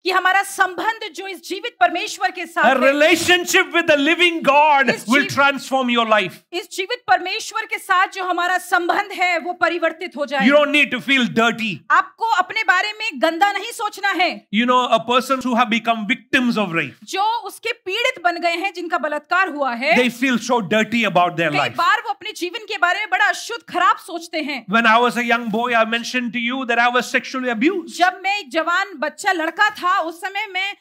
कि हमारा संबंध जो इस जीवित परमेश्वर के साथ a है, relationship with the living God will transform your life. इस जीवित परमेश्वर के साथ जो हमारा संबंध है वो परिवर्तित हो जाए. You don't need to feel dirty. आपको अपने बारे में गंदा नहीं सोचना है. You know, a person who have become victims of rape, जो उसके पीड़ित बन गए हैं, जिनका बलात्कार हुआ है, they feel so dirty about their कई life. बार वो अपने जीवन के बारे में बड़ा अशुद्ध खराब सोचते हैं. When I was a young boy, I mentioned to you that I was sexually abused. जब मैं एक जवान बच्चा लड़का था उस समय मैं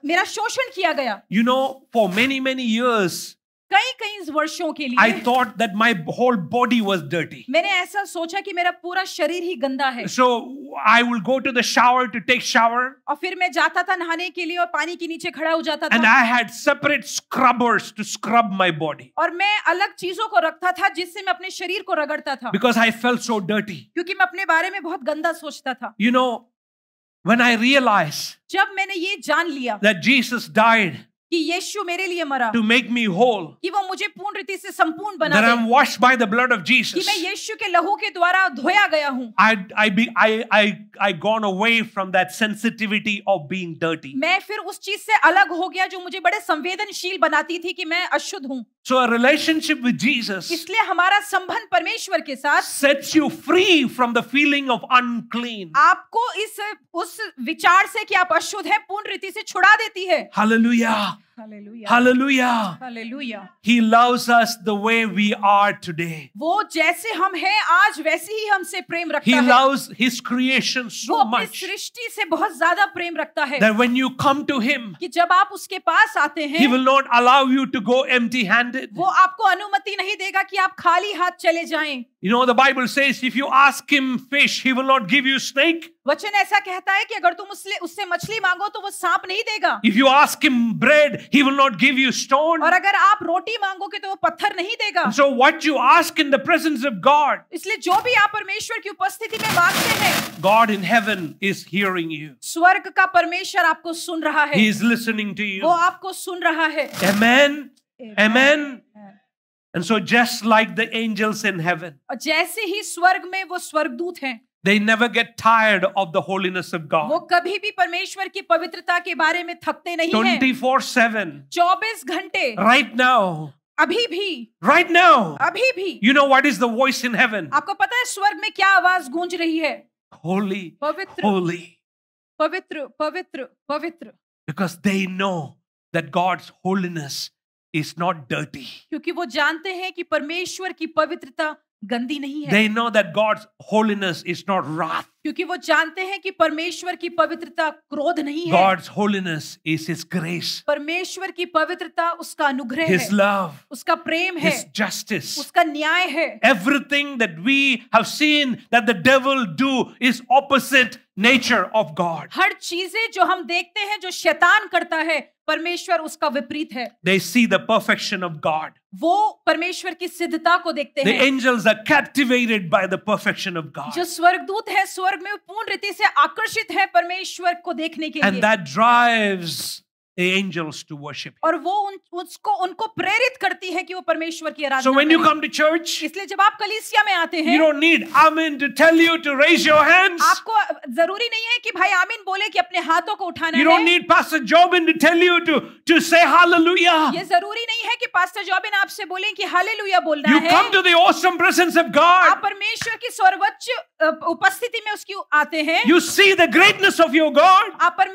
मेरा शोषण किया गया. You know, for many years, कई वर्षों के लिए I thought that my whole body was dirty. मैंने ऐसा सोचा कि मेरा पूरा शरीर ही गंदा है। So I will go to the shower to take shower. और फिर मैं जाता था नहाने के लिए और पानी के नीचे खड़ा हो जाता था। And I had separate scrubbers to scrub my body. और मैं अलग चीजों को रखता था जिससे मैं अपने शरीर को रगड़ता था। Because I felt so dirty. क्योंकि मैं अपने बारे में बहुत गंदा सोचता था। You know, when I realized जब मैंने ये जान लिया that Jesus died कि यीशु मेरे लिए मरा, to make me whole, कि वो मुझे पूर्ण रीति से संपूर्ण बना that they, I'm washed by the blood of कि Jesus, मैं यीशु के लहू के द्वारा धोया गया हूँ, I gone away from that sensitivity of being dirty. मैं फिर उस चीज से अलग हो गया जो मुझे बड़े संवेदनशील बनाती थी कि मैं अशुद्ध हूँ। So a relationship with Jesus इसलिए हमारा संबंध परमेश्वर के साथ sets you free from the feeling of unclean. आपको उस विचार से कि आप अशुद्ध हैं पूर्ण रीति से छुड़ा देती है। Hallelujah. Hallelujah. Hallelujah. Hallelujah. He loves us the way we are today. वो जैसे हम हैं आज वैसे ही हमसे प्रेम रखता He है। loves his creation so वो अपनी much सृष्टि से बहुत ज्यादा प्रेम रखता है that when you come to him, कि जब आप उसके पास आते he हैं will not allow you to go empty-handed. वो आपको अनुमति नहीं देगा कि आप खाली हाथ चले जाएं। You know, the Bible says if you ask him fish, he will not give you snake. वचन ऐसा कहता है कि अगर तुम उससे मछली मांगो तो वो सांप नहीं देगा। If you ask him bread, he will not give you stone. और अगर आप रोटी मांगोगे तो वो पत्थर नहीं देगा। And so what you ask in the presence of God, इसलिए जो भी आप परमेश्वर की उपस्थिति में मांगते हैं, God in heaven is hearing you. स्वर्ग का परमेश्वर आपको सुन रहा है। He is listening to you. वो आपको सुन रहा है। Amen. Amen. And so just like the angels in heaven, और जैसे ही स्वर्ग में वो स्वर्गदूत हैं, they never get tired of the holiness of God. वो कभी भी परमेश्वर की पवित्रता के बारे में थकते नहीं हैं। 24/7. 24 घंटे। Right now. अभी भी। Right now. अभी भी। You know what is the voice in heaven? आपको पता है स्वर्ग में क्या आवाज गूंज रही है? Holy. पवित्र। Holy. पवित्र, पवित्र, पवित्र। Because they know that God's holiness is not dirty. क्योंकि वो जानते हैं कि परमेश्वर की पवित्रता गंदी नहीं है। They know that God's holiness is not wrath. क्योंकि वो जानते हैं कि परमेश्वर की पवित्रता क्रोध नहीं है। God's holiness is His grace. परमेश्वर की पवित्रता उसका अनुग्रह है। His love. उसका प्रेम है। His justice. उसका न्याय है। Everything that we have seen that the devil do is opposite nature of God. हर चीजें जो हम देखते हैं जो शैतान करता है परमेश्वर उसका विपरीत है। They see the perfection of God. वो परमेश्वर की सिद्धता को देखते The हैं। angels are captivated by the perfection of God. जो स्वर्गदूत है स्वर्ग में पूर्ण रीति से आकर्षित है परमेश्वर को देखने के And लिए। that drives the angels to worship Him. और वो उनको प्रेरित करती है कि वो परमेश्वर की आराधना So when you करें। come to church, इसलिए जब आप कलीसिया में आते हैं you don't need Amen to tell you to raise your hands. आपको जरूरी नहीं है कि भाई आमीन बोले कि अपने हाथों को उठाना You don't है। need Pastor Jobin to tell you to say hallelujah. ये जरूरी नहीं है कि पास्टर जॉबिन आपसे बोलें कि हालेलुया बोलना You है। come to the awesome presence of आप God. परमेश्वर की सर्वोच्च उपस्थिति में उसकी आते हैं। You see the greatness of your God. आप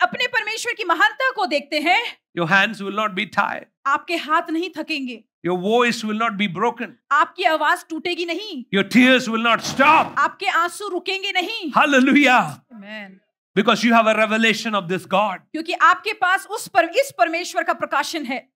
अपने परमेश्वर की महानता को देखते हैं। Your hands will not be tied. आपके हाथ नहीं थकेंगे। Your voice will not be broken. आपकी आवाज टूटेगी नहीं। Your tears will not stop. आपके आंसू रुकेंगे नहीं। Hallelujah. Amen. Because you have a revelation of this God. क्योंकि आपके पास इस परमेश्वर का प्रकाशन है।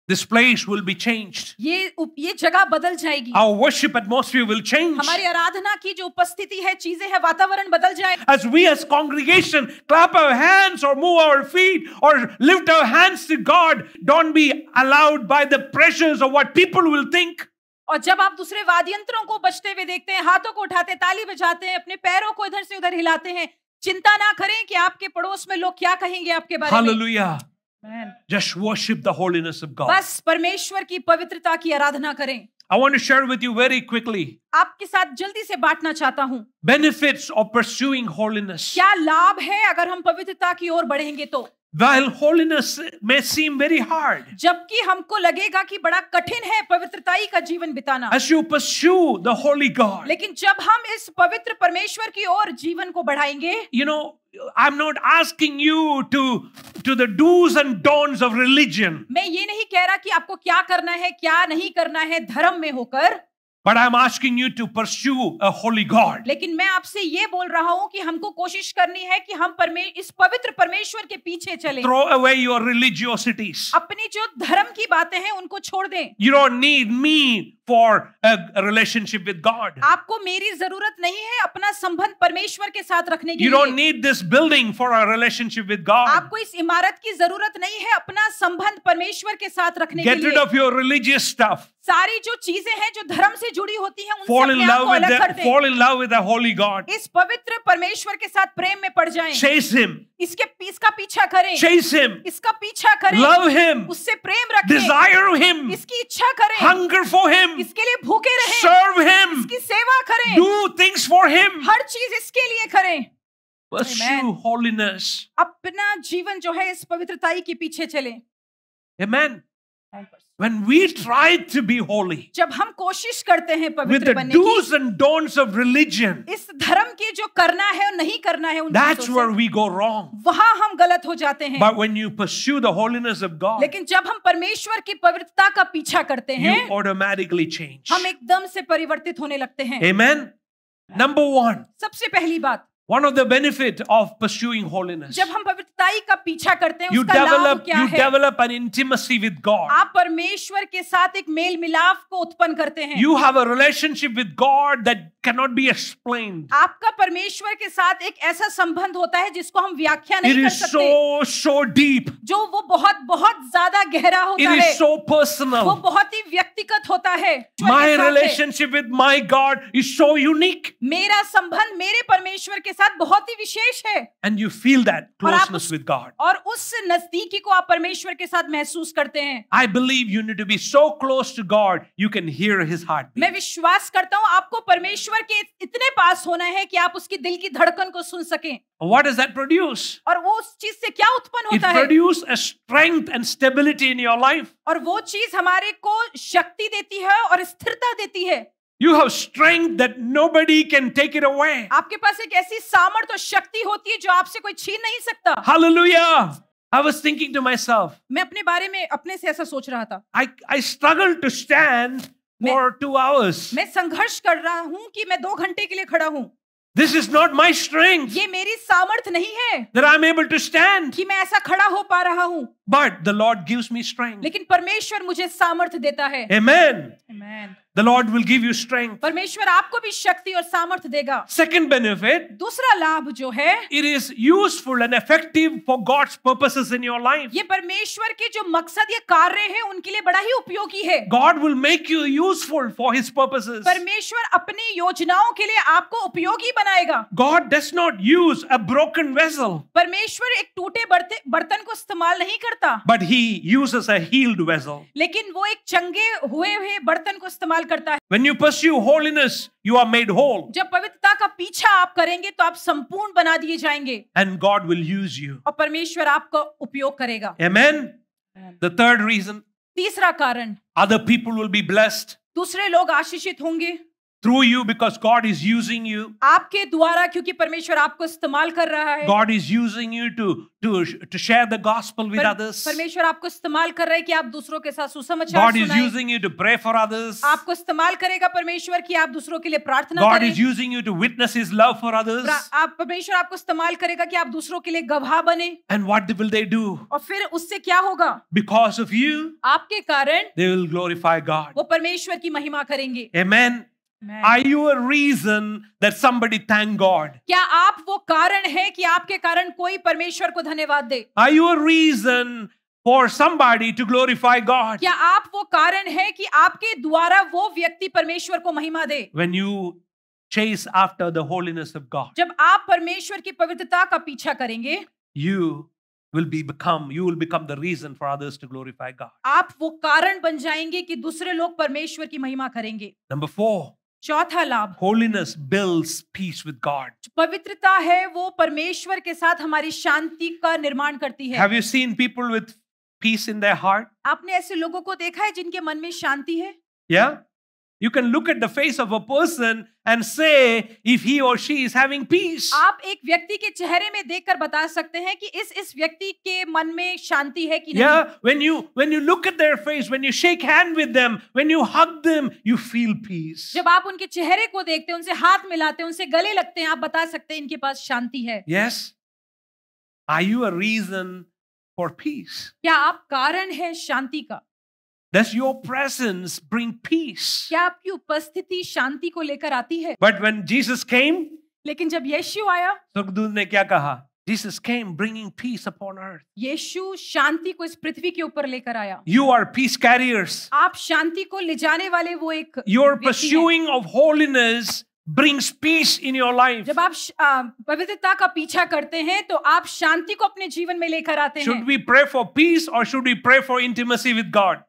This place will be changed. ये जगह बदल जाएगी। Our worship atmosphere will change. हमारी आराधना की जो उपस्थिति है चीजें हैं वातावरण बदल जाएगा। As we as congregation clap our hands or move our feet or lift our hands to God, don't be allowed by the pressures of what people will think. और जब आप दूसरे वाद्य यंत्रों को बजते हुए देखते हैं, हाथों को उठाते हैं, ताली बजाते हैं, अपने पैरों को इधर से उधर हिलाते हैं, चिंता ना करें कि आपके पड़ोस में लोग क्या कहेंगे आपके बारे में। Hallelujah. Amen. Just worship the holiness of God. बस परमेश्वर की पवित्रता की आराधना करें। I want to share with you very quickly आपके साथ जल्दी से बांटना चाहता हूँ benefits of pursuing holiness. क्या लाभ है अगर हम पवित्रता की ओर बढ़ेंगे तो। While holiness may seem very hard, जबकि हमको लगेगा कि बड़ा कठिन है पवित्रताई का जीवन बिताना, as you pursue the holy God, लेकिन जब हम इस पवित्र परमेश्वर की ओर जीवन को बढ़ाएंगे, you know, I'm not asking you to the do's and don'ts of religion. मैं ये नहीं कह रहा कि आपको क्या करना है क्या नहीं करना है धर्म में होकर, But I'm asking you to pursue a holy God. लेकिन मैं आपसे ये बोल रहा हूँ कि हमको कोशिश करनी है कि हम इस पवित्र परमेश्वर के पीछे चलें। Throw away your religiosities. अपनी जो धर्म की बातें हैं उनको छोड़ दें। You don't need me for a relationship with God. आपको मेरी जरूरत नहीं है अपना संबंध परमेश्वर के साथ रखने के लिए। You don't need this building for a relationship with God. आपको इस इमारत की जरूरत नहीं है अपना संबंध परमेश्वर के साथ रखने के लिए। Get rid of your religious stuff. सारी जो चीजें हैं जो धर्म से जुड़ी होती हैं उनसे Fall in अपने आप love को with अलग कर दें। fall in love with the holy God. इस पवित्र परमेश्वर के साथ प्रेम में पड़ जाएं। Chase him. इसका पीछा करें। Chase him. इसका पीछा करें। Love him. उससे प्रेम रखें। Desire him. इसकी इच्छा करें। Hunger for him. इसके लिए भूखे रहें। Serve him. इसकी सेवा करें। Do things for him. हर चीज इसके लिए करें। Pursue holiness. अपना जीवन जो है इस पवित्रताई के पीछे चले। Amen. When we try to be holy, जब हम कोशिश करते हैं with पवित्र the बनने की, do's and don'ts of religion, इस धर्म के जो करना है और नहीं करना है उन that's चीजों where से, we go wrong. वहां हम गलत हो जाते हैं। But when you pursue the holiness of God, लेकिन जब हम परमेश्वर की पवित्रता का पीछा करते हैं, you automatically change. हम एकदम से परिवर्तित होने लगते हैं। Amen. Number one, सबसे पहली बात, one of the benefit of pursuing holiness, जब हम पवित्रताई का पीछा करते हैं you उसका लाभ क्या है? develop an intimacy with God. आप परमेश्वर के साथ एक मेल मिलाप को उत्पन्न करते हैं। You have a relationship with God that cannot be explained. आपका परमेश्वर के साथ एक ऐसा संबंध होता है जिसको हम व्याख्या It नहीं कर is सकते, so deep. जो वो बहुत बहुत ज्यादा गहरा होता It है, is so वो personal. बहुत ही व्यक्तिगत होता है। My के साथ है। relationship with my God is so unique. मेरा संबंध मेरे परमेश्वर के साथ बहुत ही विशेष है। And you feel that और आप closeness with God. और उस नजदीकी को आप परमेश्वर के साथ महसूस करते हैं। I believe you need to be so close to God, you can hear His heartbeat. मैं विश्वास करता हूँ आपको परमेश्वर के इतने पास होना है कि आप उसकी दिल की धड़कन को सुन सकें। What does that produce? और वो उस चीज से क्या उत्पन्न It होता है? produces a strength and stability in your life. और वो चीज हमारे को शक्ति देती है और स्थिरता देती है। You have strength that nobody can take it away. आपके पास एक ऐसी सामर्थ्य और शक्ति होती है जो आपसे कोई छीन नहीं सकता। Hallelujah. I was thinking to myself, मैं अपने बारे में अपने से ऐसा सोच रहा था। I struggled to stand for 2 hours. मैं संघर्ष कर रहा हूँ कि मैं 2 घंटे के लिए खड़ा हूँ। This is not my strength ये मेरी सामर्थ्य नहीं है that I'm able to stand. कि मैं ऐसा खड़ा हो पा रहा हूँ, But the Lord gives me strength. लेकिन परमेश्वर मुझे सामर्थ्य देता है। Amen. Amen. The Lord will give you strength. परमेश्वर आपको भी शक्ति और सामर्थ्य देगा। Second benefit, दूसरा लाभ जो है, it is useful and effective for God's purposes in your life. ये परमेश्वर के जो मकसद या कार्य है उनके लिए बड़ा ही उपयोगी है। God will make you useful for His purposes. परमेश्वर अपनी योजनाओं के लिए आपको उपयोगी बनाएगा। God does not use a broken vessel, परमेश्वर एक टूटे बर्तन को इस्तेमाल नहीं करता, but He uses a healed vessel. लेकिन वो एक चंगे हुए बर्तन को इस्तेमाल करता है। When you pursue holiness, you are made whole, जब पवित्रता का पीछा आप करेंगे तो आप संपूर्ण बना दिए जाएंगे and God will use you. और परमेश्वर आपका उपयोग करेगा। Amen. The third reason, तीसरा कारण, other people will be blessed दूसरे लोग आशीषित होंगे through you because God is using you. आपके द्वारा, क्योंकि परमेश्वर आपको इस्तेमाल कर रहा है। God is using you to share the gospel with others. परमेश्वर आपको इस्तेमाल कर रहा है कि आप दूसरों के साथ सुसमाचार God is सुनाएं। using you to pray for others. आपको इस्तेमाल करेगा परमेश्वर कि आप दूसरों के लिए प्रार्थना God करें। is using you to witness His love for others. आप परमेश्वर आपको इस्तेमाल करेगा कि आप दूसरों के लिए गवाह बने। And what will they do? और फिर उससे क्या होगा? Because of you, आपके कारण they will glorify God. वो परमेश्वर की महिमा करेंगे। Amen. Are you a reason that somebody thank God? क्या आप वो कारण है कि आपके कारण कोई परमेश्वर को धन्यवाद दे? Are you a reason for somebody to glorify God? क्या आप वो कारण है कि आपके द्वारा वो व्यक्ति परमेश्वर को महिमा दे? When you chase after the holiness of God, जब आप परमेश्वर की पवित्रता का पीछा करेंगे, you will become the reason for others to glorify God. आप वो कारण बन जाएंगे कि दूसरे लोग परमेश्वर की महिमा करेंगे। Number 4, चौथा लाभ, holiness builds peace with God. पवित्रता है वो परमेश्वर के साथ हमारी शांति का निर्माण करती है। Have you seen people with peace in their heart? आपने ऐसे लोगों को देखा है जिनके मन में शांति है? Yeah? You can look at the face of a person and say if he or she is having peace. आप एक व्यक्ति के चेहरे में देखकर बता सकते हैं कि इस व्यक्ति के मन में शांति है कि नहीं. Yeah, when you look at their face, when you shake hand with them, when you hug them, you feel peace. जब आप उनके चेहरे को देखते हैं, उनसे हाथ मिलाते हैं, उनसे गले लगते हैं, आप बता सकते हैं इनके पास शांति है. Yes. Are you a reason for peace? क्या आप कारण है शांति का? Does your presence bring peace? क्या आपकी उपस्थिति शांति को लेकर आती है? But when Jesus came, लेकिन जब यीशु आया, स्वर्गदूत ने क्या कहा? Jesus came bringing peace upon earth. यीशु शांति को इस पृथ्वी के ऊपर लेकर आया. You are peace carriers. आप शांति को ले जाने वाले वो एक Your pursuing of holiness brings peace in your life. जब आप पवित्रता का पीछा करते हैं तो आप शांति को अपने जीवन में लेकर आते हैं. Should we pray for peace or should we pray for intimacy with God?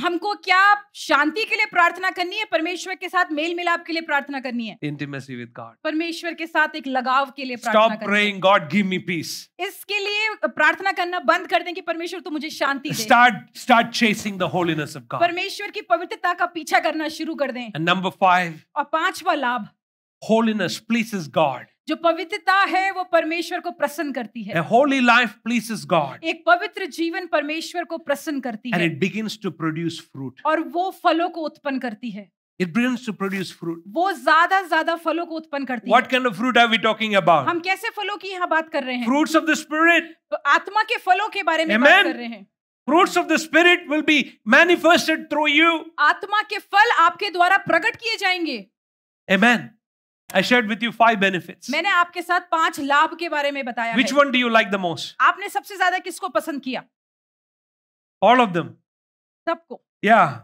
हमको क्या शांति के लिए प्रार्थना करनी है, परमेश्वर के साथ मेल मिलाप के लिए प्रार्थना करनी है? Intimacy with God. परमेश्वर के साथ एक लगाव के लिए प्रार्थना करनी है. Stop praying, God give me peace. इसके लिए प्रार्थना करना बंद कर दें कि परमेश्वर तू मुझे शांति दे. Start chasing the holiness of God. परमेश्वर की पवित्रता का पीछा करना शुरू कर दें. And number 5. और 5वां लाभ, holiness pleases God. जो पवित्रता है वो परमेश्वर को प्रसन्न करती है. A holy life pleases God. एक पवित्र जीवन परमेश्वर को प्रसन्न करती And है. it begins to produce fruit. और वो फलों को उत्पन्न करती है. It begins to produce fruit. वो ज्यादा फलों को उत्पन्न करती What है. kind of fruit are we talking about? हम कैसे फलों की यहाँ बात कर रहे हैं? Fruits of the Spirit. तो आत्मा के फलों के बारे में Amen. बात कर रहे हैं. Fruits of the Spirit will be manifested through you. आत्मा के फल आपके द्वारा प्रकट किए जाएंगे. Amen. I shared with you 5 benefits. मैंने आपके साथ 5 लाभ के बारे में बताया Which है. one do you like the most? आपने सबसे ज्यादा किसको पसंद किया? All of them. सबको. Yeah.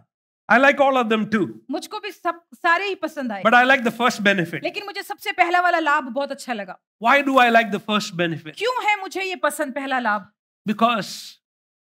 I like all of them too. मुझको भी सब सारे ही पसंद आए. But I like the first benefit. लेकिन मुझे सबसे पहला वाला लाभ बहुत अच्छा लगा. Why do I like the first benefit? क्यों है मुझे ये पसंद पहला लाभ? Because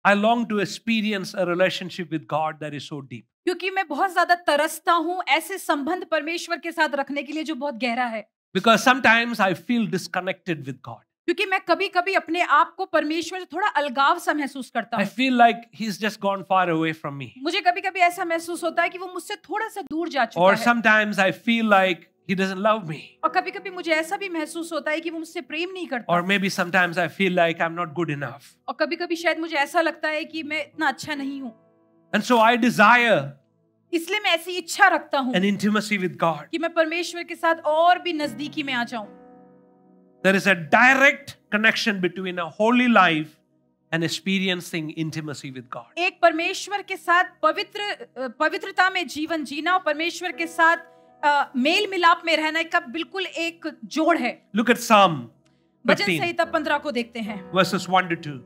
I long to experience a relationship with God that is so deep. क्योंकि मैं बहुत ज्यादा तरसता हूँ ऐसे संबंध परमेश्वर के साथ रखने के लिए जो बहुत गहरा है. Because sometimes I feel disconnected with God. क्योंकि मैं कभी-कभी अपने आप को परमेश्वर से थोड़ा अलगाव सा महसूस करता I हूँ. feel like He's just gone far away from me. मुझे कभी-कभी ऐसा महसूस होता है कि वो मुझसे थोड़ा सा दूर जा चुका Or है. sometimes I feel like He doesn't love me. और कभी-कभी मुझे ऐसा भी महसूस होता है कि वो मुझसे प्रेम नहीं करता. Or maybe sometimes I feel like I'm not good enough. और कभी-कभी शायद मुझे ऐसा लगता है कि मैं इतना अच्छा नहीं हूँ. And so I desire इसलिए मैं ऐसी इच्छा रखता हूँ an intimacy with God. कि मैं परमेश्वर के साथ और भी नजदीकी में आ जाऊं. There is a direct connection between a holy life and experiencing intimacy with God. एक परमेश्वर के साथ पवित्रता में जीवन जीना और परमेश्वर के साथ मेल मिलाप में रहना का बिल्कुल एक जोड़ है. Look at Psalm वचन 15, संहिता 15 को देखते हैं. verses 1 to 2.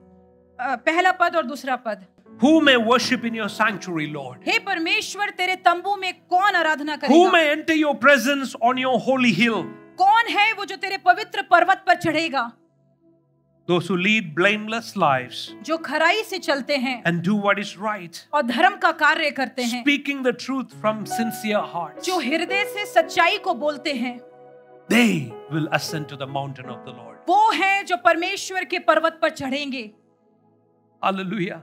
पहला पद और दूसरा पद. Who may worship in your sanctuary, Lord? हे परमेश्वर तेरे तंबू में कौन आराधना Who करेगा? may enter your presence on your holy hill? कौन है वो जो तेरे पवित्र पर्वत पर चढ़ेगा? Those who lead blameless lives जो खराई से चलते हैं and do what is right, और धर्म का कार्य करते हैं, speaking the truth from sincere hearts. जो हृदय से सच्चाई को बोलते हैं, They will ascend to the mountain of the Lord. वो हैं जो परमेश्वर के पर्वत पर चढ़ेंगे. Hallelujah.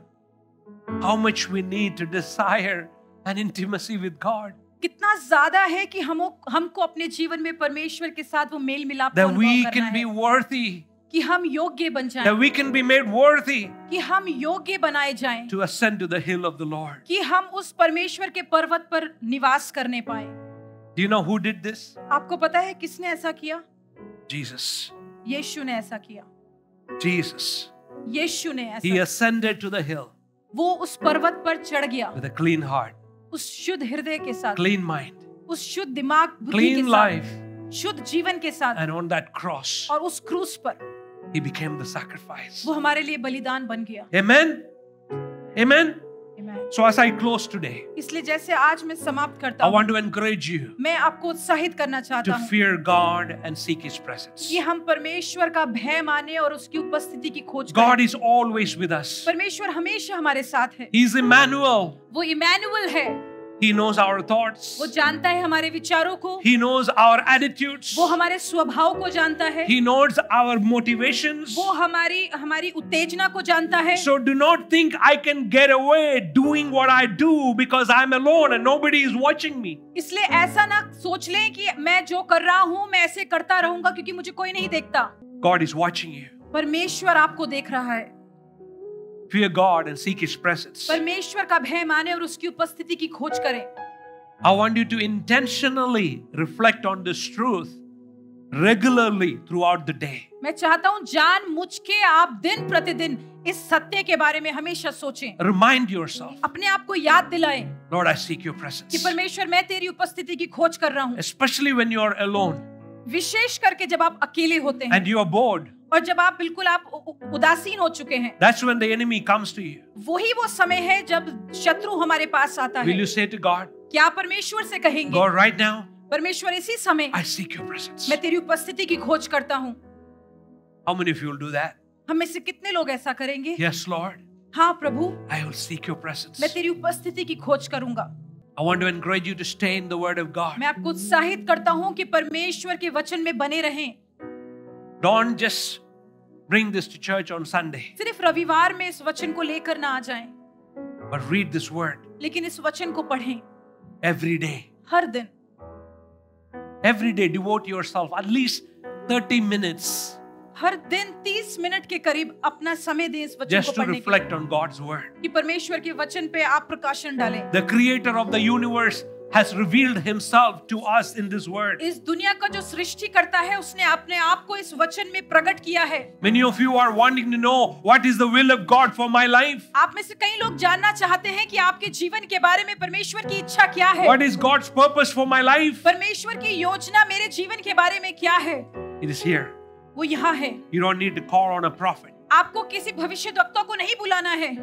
How much we need to desire an intimacy with God. कितना ज्यादा है कि हमको अपने जीवन में परमेश्वर के साथ वो मेल मिलाप का That we अनुभव can करना be है, worthy. कि हम योग्य बन That जाएं, we can be made worthy कि हम योग्य बनाए जाएं, to ascend to the hill of the Lord. कि हम उस परमेश्वर के पर्वत पर निवास करने पाए. Do you know who did this? आपको पता है किसने ऐसा किया? Jesus. यीशु ने ऐसा किया. Jesus. यीशु ने ऐसा He किया. ascended to the hill वो उस पर्वत पर चढ़ गया with a clean heart, उस शुद्ध हृदय के साथ, clean mind, उस शुद्ध दिमाग बुद्धि clean के life. साथ, शुद्ध जीवन के साथ, And on that cross, और उस क्रूस पर He became the sacrifice. वो हमारे लिए बलिदान बन गया. Amen. Amen. Amen. So as I close today, इसलिए जैसे आज मैं समाप्त करता I हूँ, want to encourage you मैं आपको उत्साहित करना चाहता to हूँ fear God and seek His presence. कि हम परमेश्वर का भय माने और उसकी उपस्थिति की खोज God करें. is always with us. परमेश्वर हमेशा हमारे साथ है. He is Emmanuel. वो इमैनुअल है. He knows our thoughts. वो जानता है हमारे विचारों को. He knows our attitudes. वो हमारे स्वभाव को जानता है. He knows our motivations. वो हमारी उत्तेजना को जानता है. So do not think I can get away doing what I do because I'm alone and nobody is watching me. इसलिए ऐसा ना सोच लें कि मैं जो कर रहा हूँ मैं ऐसे करता रहूंगा क्योंकि मुझे कोई नहीं देखता. God is watching you. परमेश्वर आपको देख रहा है. Fear God and seek His presence. परमेश्वर का भय माने और उसकी उपस्थिति की खोज करें. I want you to intentionally reflect on this truth regularly throughout the day. मैं चाहता हूँ जानबूझ के आप दिन प्रतिदिन इस सत्य के बारे में हमेशा सोचें. Remind yourself. अपने आप को याद दिलाएं. Lord, I seek your presence. कि परमेश्वर मैं तेरी उपस्थिति की खोज कर रहा हूँ. Especially when you are alone. विशेष करके जब आप अकेले होते हैं. And you are bored. और जब आप बिल्कुल उदासीन हो चुके हैं. That's when the enemy comes to you. वही वो समय है जब शत्रु हमारे पास आता है. Will you say to God? क्या परमेश्वर से कहेंगे? God, right now. परमेश्वर इसी समय. I seek your presence. मैं तेरी उपस्थिति की खोज करता हूँ. How many of you will do that? हम में से कितने लोग ऐसा करेंगे? Yes, Lord. हाँ प्रभु. I will seek your presence. मैं तेरी उपस्थिति की खोज करूँगा. I want to encourage you to stay in the Word of God. मैं आपको उत्साहित करता हूँ कि परमेश्वर के वचन में बने रहें. Don't just bring this to church on Sunday. सिर्फ रविवार में इस वचन को लेकर ना आ जाएं. But read this word. लेकिन इस वचन को पढ़ें. Every day. हर दिन. Every day devote yourself at least 30 minutes. हर दिन 30 मिनट के करीब अपना समय दें इस वचन को पढ़ने के लिए. Just to reflect on God's word. कि परमेश्वर के वचन पे आप प्रकाशन डालें. The creator of the universe has revealed himself to us in this word. इस दुनिया का जो सृष्टि करता है उसने अपने आप को इस वचन में प्रकट किया है. Many of you are wanting to know what is the will of God for my life. आप में से कई लोग जानना चाहते हैं कि आपके जीवन के बारे में परमेश्वर की इच्छा क्या है. What is God's purpose for my life? परमेश्वर की योजना मेरे जीवन के बारे में क्या है? It is here. वो यहाँ है. You don't need to call on a prophet. आपको किसी भविष्यद्वक्ता को नहीं बुलाना है.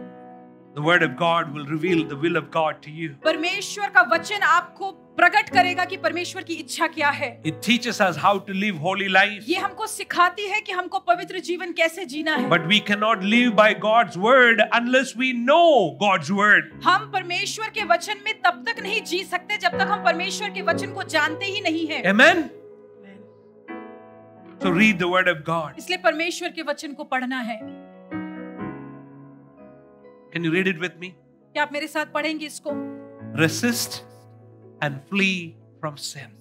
The word of God will reveal the will of God to you. परमेश्वर का वचन आपको प्रकट करेगा कि परमेश्वर की इच्छा क्या है. It teaches us how to live holy life. ये हमको सिखाती है कि हमको पवित्र जीवन कैसे जीना है. But we cannot live by God's word unless we know God's word. हम परमेश्वर के वचन में तब तक नहीं जी सकते जब तक हम परमेश्वर के वचन को जानते ही नहीं हैं. Amen. So read the word of God. इसलिए परमेश्वर के वचन को पढ़ना है. Can you read it with me? क्या आप मेरे साथ पढ़ेंगे इसको? Resist and flee from sin.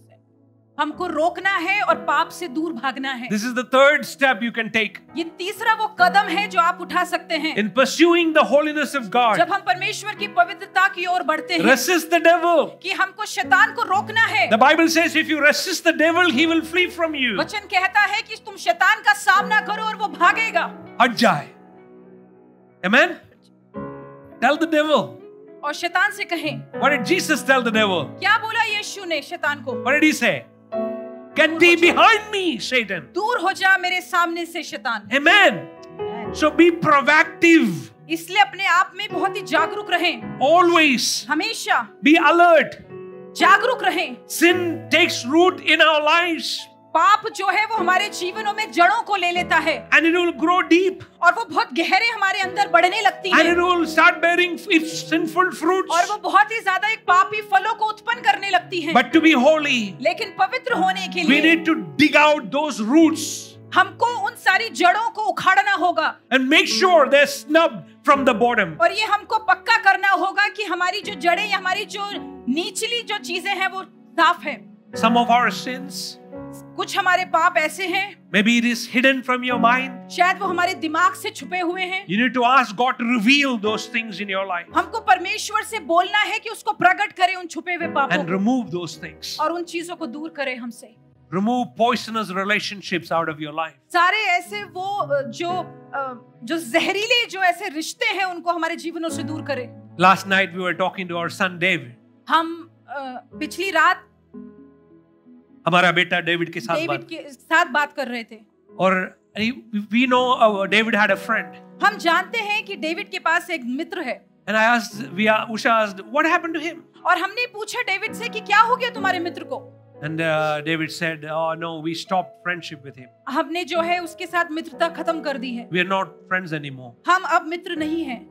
हमको रोकना है और पाप से दूर भागना है. This is the third step you can take. ये तीसरा वो कदम है जो आप उठा सकते हैं. In pursuing the holiness of God. जब हम परमेश्वर की पवित्रता की ओर बढ़ते हैं. Resist the devil. कि हमको शैतान को रोकना है. The Bible says if you resist the devil, he will flee from you. वचन कहता है कि तुम शैतान का सामना करो और वो भागेगा. हट जाए. Amen. Tell the devil. और शैतान से कहें. What did Jesus tell the devil? क्या बोला यीशु ने शैतान को? What did he say? Get thee behind me, Satan. दूर हो जा मेरे सामने से शैतान. Amen. So be proactive. इसलिए अपने आप में बहुत ही जागरूक रहें. Always. हमेशा. Be alert. जागरूक रहें. Sin takes root in our lives. पाप जो है वो हमारे जीवनों में जड़ों को ले लेता है. And it will grow deep. और वो बहुत गहरे हमारे अंदर बढ़ने लगती है. And it will start bearing its sinful fruits. और वो बहुत ही ज्यादा एक पापी फलों को उत्पन्न करने लगती है. But to be holy, लेकिन पवित्र होने के लिए we need to dig out those roots. हमको उन सारी जड़ों को उखाड़ना होगा. And make sure they're snubbed from the bottom. और ये हमको पक्का करना होगा कि हमारी जो जड़ें या हमारी जो निचली जो चीजें हैं वो साफ है. Some of our sins, कुछ हमारे पाप ऐसे हैं. maybe it is hidden from your mind. शायद वो हमारे दिमाग से छुपे हुए हैं. You need to ask God to reveal those things in your life. हमको परमेश्वर से बोलना है कि उसको प्रकट करे उन छुपे हुए पापों and remove those things. और उन चीजों को दूर करे हमसे. Remove poisonous relationships out of your life. सारे ऐसे वो जो जहरीले जो ऐसे रिश्ते हैं उनको हमारे जीवनों से दूर करे. Last night we were talking to our son David. हम पिछली रात हमारा बेटा डेविड के साथ बात कर रहे थे. और we know David had a friend. हम जानते हैं कि डेविड के पास एक मित्र है. And Usha asked, what happened to him? और हमने पूछा डेविड से कि क्या हो गया तुम्हारे मित्र को? And David said, oh no, we stopped friendship with him. हमने जो है उसके साथ मित्रता खत्म कर दी है. We are not friends anymore. हम अब मित्र नहीं हैं.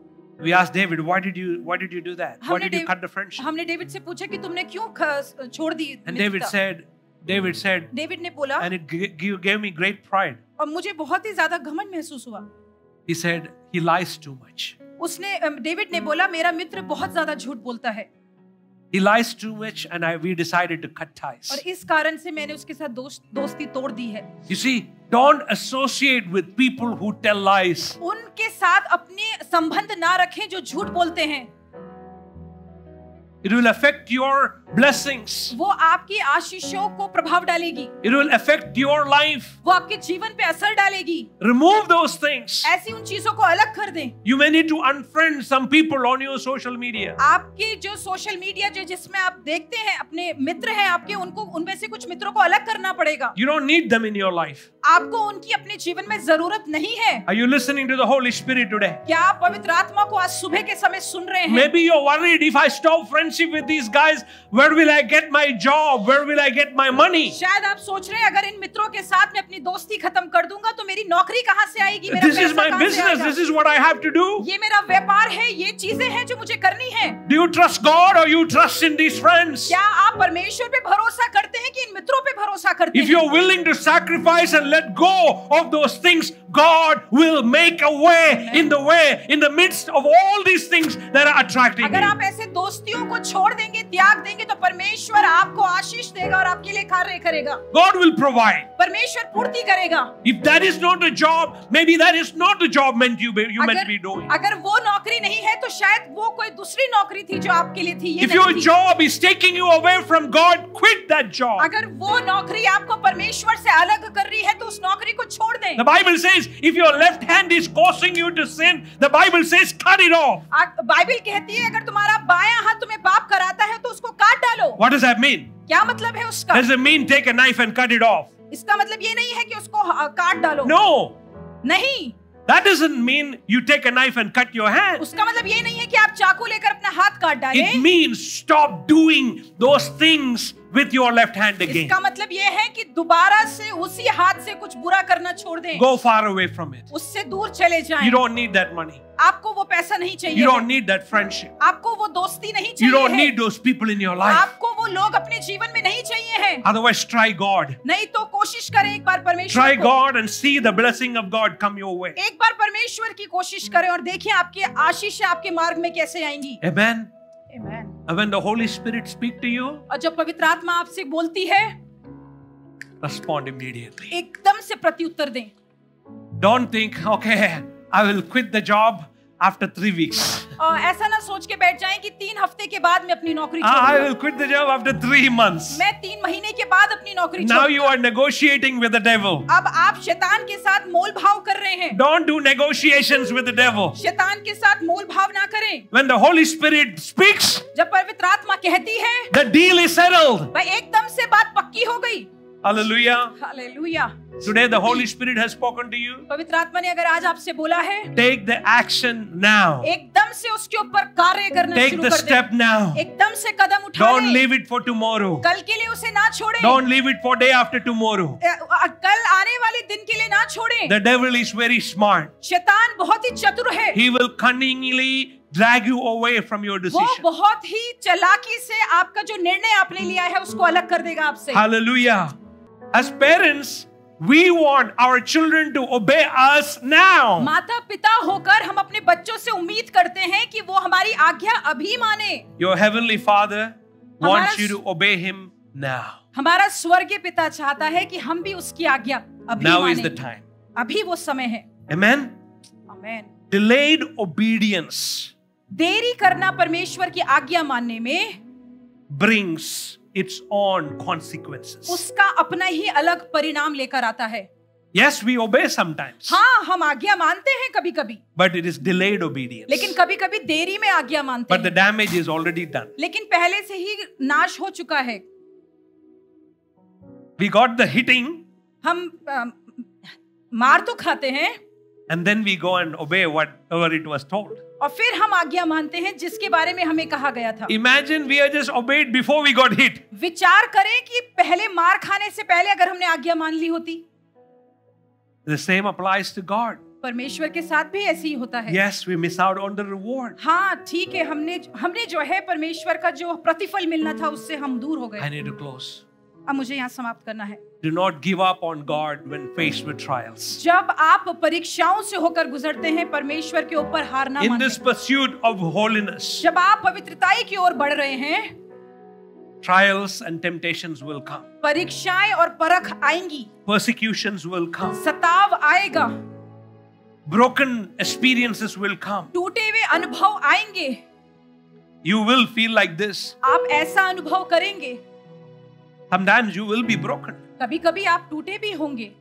We asked David, why did you do that? Why did you cut the friendship? हमने डेविड से पूछा कि तुमने क्यों छोड़ दी? And David said, डेविड ने बोला, and it gave me great pride. और मुझे बहुत ही ज्यादा घमंड महसूस हुआ. He said, he lies too much. David ने बोला, मेरा मित्र बहुत ज्यादा झूठ बोलता है. He lies too much, and we decided to cut ties. और इस कारण से मैंने उसके साथ दोस्ती तोड़ दी है. You see, don't associate with people who tell lies. उनके साथ अपने संबंध ना रखें जो झूठ बोलते हैं. It will affect your blessings. वो आपकी आशीषों को प्रभाव डालेगी. It will affect your life. वो आपके जीवन पे असर डालेगी. Remove those things. ऐसी उन चीजों को अलग कर दें. You may need to unfriend some people on your social media. आपके जो सोशल मीडिया जिसमें आप देखते हैं अपने मित्र हैं आपके, उनको उनमें से कुछ मित्रों को अलग करना पड़ेगा. You don't need them in your life. आपको उनकी अपने जीवन में जरूरत नहीं है. Are you listening to the Holy Spirit today? क्या आप पवित्र आत्मा को आज सुबह के समय सुन रहे हैं? Maybe you're worried, if I stop friendship with these guys, where will I get my job? Where will I get my money? शायद आप सोच रहे हैं, अगर इन मित्रों के साथ मैं अपनी दोस्ती खत्म कर दूंगा तो मेरी नौकरी कहां से आएगी? मेरा This is my business. This is what I have to do. ये मेरा व्यापार है, ये चीजें हैं जो मुझे करनी है. Do you trust God or you trust in these friends? क्या आप परमेश्वर पे भरोसा करते हैं कि इन मित्रों पे भरोसा करते हैं? If you're willing to sacrifice and let go of those things, God will make a way in the midst of all these things that are attracting you. अगर आप ऐसे दोस्तियों को छोड़ देंगे, त्याग देंगे, तो परमेश्वर आपको आशीष देगा और आपके लिए कार्य करेगा. God will provide. परमेश्वर पूर्ति करेगा. If that is not a job, maybe that is not the job meant to be doing. अगर वो नौकरी नहीं है तो शायद वो कोई दूसरी नौकरी थी जो आपके लिए थी. If your job is taking you away from God, quit that job. अगर वो नौकरी आपको परमेश्वर से अलग कर रही है तो उस नौकरी को छोड़ दें. The Bible says, if your left hand is causing you to sin, the Bible says, cut it off. Bible कहती है, अगर तुम्हारा बायां हाथ तुम्हें पाप कराता है तो उसको काट डालो. What does that mean? क्या मतलब है उसका? Does it mean take a knife and cut it off? इसका मतलब ये नहीं है कि उसको काट डालो. No. नहीं. That doesn't mean you take a knife and cut your hand. उसका मतलब ये नहीं है कि आप चाकू लेकर अपना हाथ काट डालें. It means stop doing those things with your left hand again. इसका मतलब ये है कि दोबारा से उसी हाथ से कुछ बुरा करना छोड़ दें. Go far away from it. उससे दूर चले जाएं. You don't need that money. आपको वो पैसा नहीं चाहिए. You don't need that friendship. आपको वो दोस्ती नहीं चाहिए. You don't need those people in your life. आपको वो लोग अपने जीवन में नहीं चाहिए हैं. Otherwise, try God. नहीं तो कोशिश करें एक बार परमेश्वर Try को. God and see the blessing of God come your way. एक बार परमेश्वर की कोशिश करें और देखिए आपके आशीष आपके मार्ग में कैसे आएंगी. Amen. Amen. And when the Holy Spirit speak to you, और जब पवित्र आत्मा आपसे बोलती है, respond immediately. एकदम से प्रत्युत्तर दें. Don't think, okay, I will quit the job after 3 weeks. ऐसा ना सोच के बैठ जाएं कि 3 हफ्ते के बाद मैं अपनी नौकरी छोड़ दूंगा. I will quit the job after 3 months. मैं 3 महीने के बाद अपनी नौकरी Now you are negotiating with the devil. अब आप शैतान के साथ मोल भाव कर रहे हैं. Don't do negotiations with the devil. शैतान के साथ मोल भाव ना करें. When the Holy Spirit speaks, जब पवित्र आत्मा कहती है, the deal is settled. भाई एकदम से बात पक्की हो गई. Hallelujah. Hallelujah. Today the Holy Spirit has spoken to you. पवित्र आत्मा ने अगर आज आपसे बोला है, take the action now. एकदम से उसके ऊपर कार्य करना take शुरू the कर दें. step now. एकदम से कदम उठा Don't लें. leave it for tomorrow. कल के लिए उसे ना छोड़ें. Don't leave it for day after tomorrow. कल आने वाले दिन के लिए ना छोड़ें. The devil is very smart. शैतान बहुत ही चतुर है. He will cunningly drag you away from your decision. वो बहुत ही चालाकी से आपका जो निर्णय आपने लिया है उसको अलग कर देगा आपसे. Hallelujah. As parents, we want our children to obey us now. माता पिता होकर हम अपने बच्चों से उम्मीद करते हैं कि वो हमारी आज्ञा अभी माने. Your heavenly Father wants you to obey him now. हमारा स्वर्गीय पिता चाहता है कि हम भी उसकी आज्ञा अभी Now माने. is the time. अभी वो समय है. Amen. Amen. Delayed obedience देरी करना परमेश्वर की आज्ञा मानने में brings its own consequences. उसका अपना ही अलग परिणाम लेकर आता है. Yes, we obey sometimes. हाँ, हम आज्ञा मानते हैं कभी-कभी. But it is delayed obedience. लेकिन कभी-कभी देरी में आज्ञा मानते हैं. But the damage is already done. लेकिन पहले से ही नाश हो चुका है. We got the hitting. हम मार तो खाते हैं. And then we go and obey whatever it was told. और फिर हम आज्ञा मानते हैं जिसके बारे में हमें कहा गया था. Imagine we are just obeyed before we got hit. विचार करें कि पहले मार खाने से पहले अगर हमने आज्ञा मान ली होती. The same applies to God. परमेश्वर के साथ भी ऐसे ही होता है। Yes, we miss out on the reward. हाँ ठीक है, हमने जो है परमेश्वर का जो प्रतिफल मिलना था उससे हम दूर हो गए। I need to close. अब मुझे यहाँ समाप्त करना है। Do not give up on God when faced with trials. जब आप परीक्षाओं से होकर गुजरते हैं, परमेश्वर के ऊपर हार ना मानें। In this pursuit of holiness, जब आप पवित्रताई की ओर बढ़ रहे हैं, trials and temptations will come. परीक्षाएं और परख आएंगी। Persecutions will come. सताव आएगा। Broken experiences will come. टूटे हुए अनुभव आएंगे। You will feel like this. आप ऐसा अनुभव करेंगे। Sometimes you will be broken. कभी-कभी आप टूटे भी होंगे।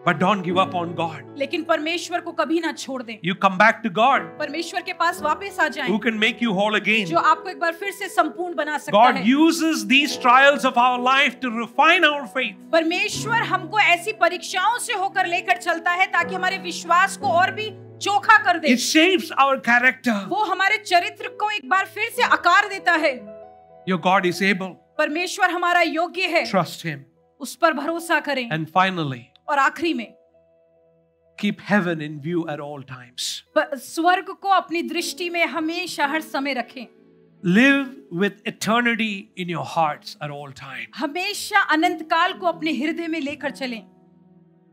But don't give up on God. लेकिन परमेश्वर को कभी ना छोड़ दें। You come back to God. परमेश्वर के पास वापस आ जाएं। Who can make you whole again? जो आपको एक बार फिर से संपूर्ण बना सकता God है। uses these trials of our life to refine our faith. परमेश्वर हमको ऐसी परीक्षाओं से होकर लेकर चलता है ताकि हमारे विश्वास को और भी चोखा कर दे। It shapes our character. वो हमारे चरित्र को एक बार फिर से आकार देता है। Your God is able. परमेश्वर हमारा योग्य है। Trust Him. उस पर भरोसा करें। And finally, और आखिरी में, keep heaven in view at all times. स्वर्ग को अपनी दृष्टि में हमेशा हर समय रखें। Live with eternity in your hearts at all times. हमेशा अनंत काल को अपने हृदय में लेकर चलें।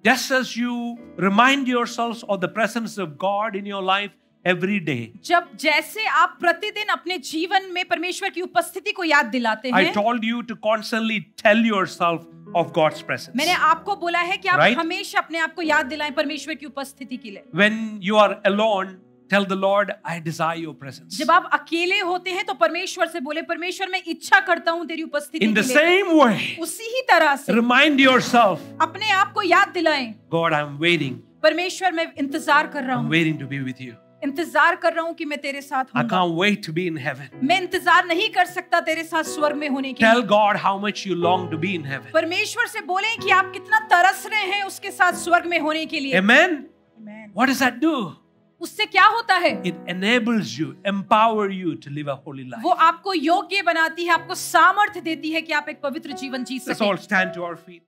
Just as you remind yourselves of the presence of God in your life every day. जैसे आप प्रतिदिन अपने जीवन में परमेश्वर की उपस्थिति को याद दिलाते हैं। I told you to constantly tell yourself of God's presence. मैंने आपको बोला है कि आप हमेशा अपने आप को याद दिलाएं परमेश्वर की उपस्थिति के लिए। When you are alone, tell the Lord, I desire your presence. जब आप अकेले होते हैं तो परमेश्वर से बोले, परमेश्वर मैं इच्छा करता हूँ तेरी उपस्थिति के लिए। In the same way, उसी ही तरह से remind yourself, अपने आप को याद दिलाएं, God, I'm waiting. परमेश्वर मैं इंतजार कर रहा हूँ। I'm waiting to be with you. इंतजार कर रहा हूँ कि मैं तेरे साथ हूँ। I can't wait to be in heaven. मैं इंतजार नहीं कर सकता तेरे साथ स्वर्ग में होने के लिए। Tell God how much you long to be in heaven. परमेश्वर से बोलें कि आप कितना तरस रहे हैं उसके साथ स्वर्ग में होने के लिए। Amen. Amen. What does that do? उससे क्या होता है? It enables you, empower you to live a holy life. वो आपको योग्य बनाती है, आपको सामर्थ्य देती है कि आप एक पवित्र जीवन जी सकें। Let's all stand to our feet.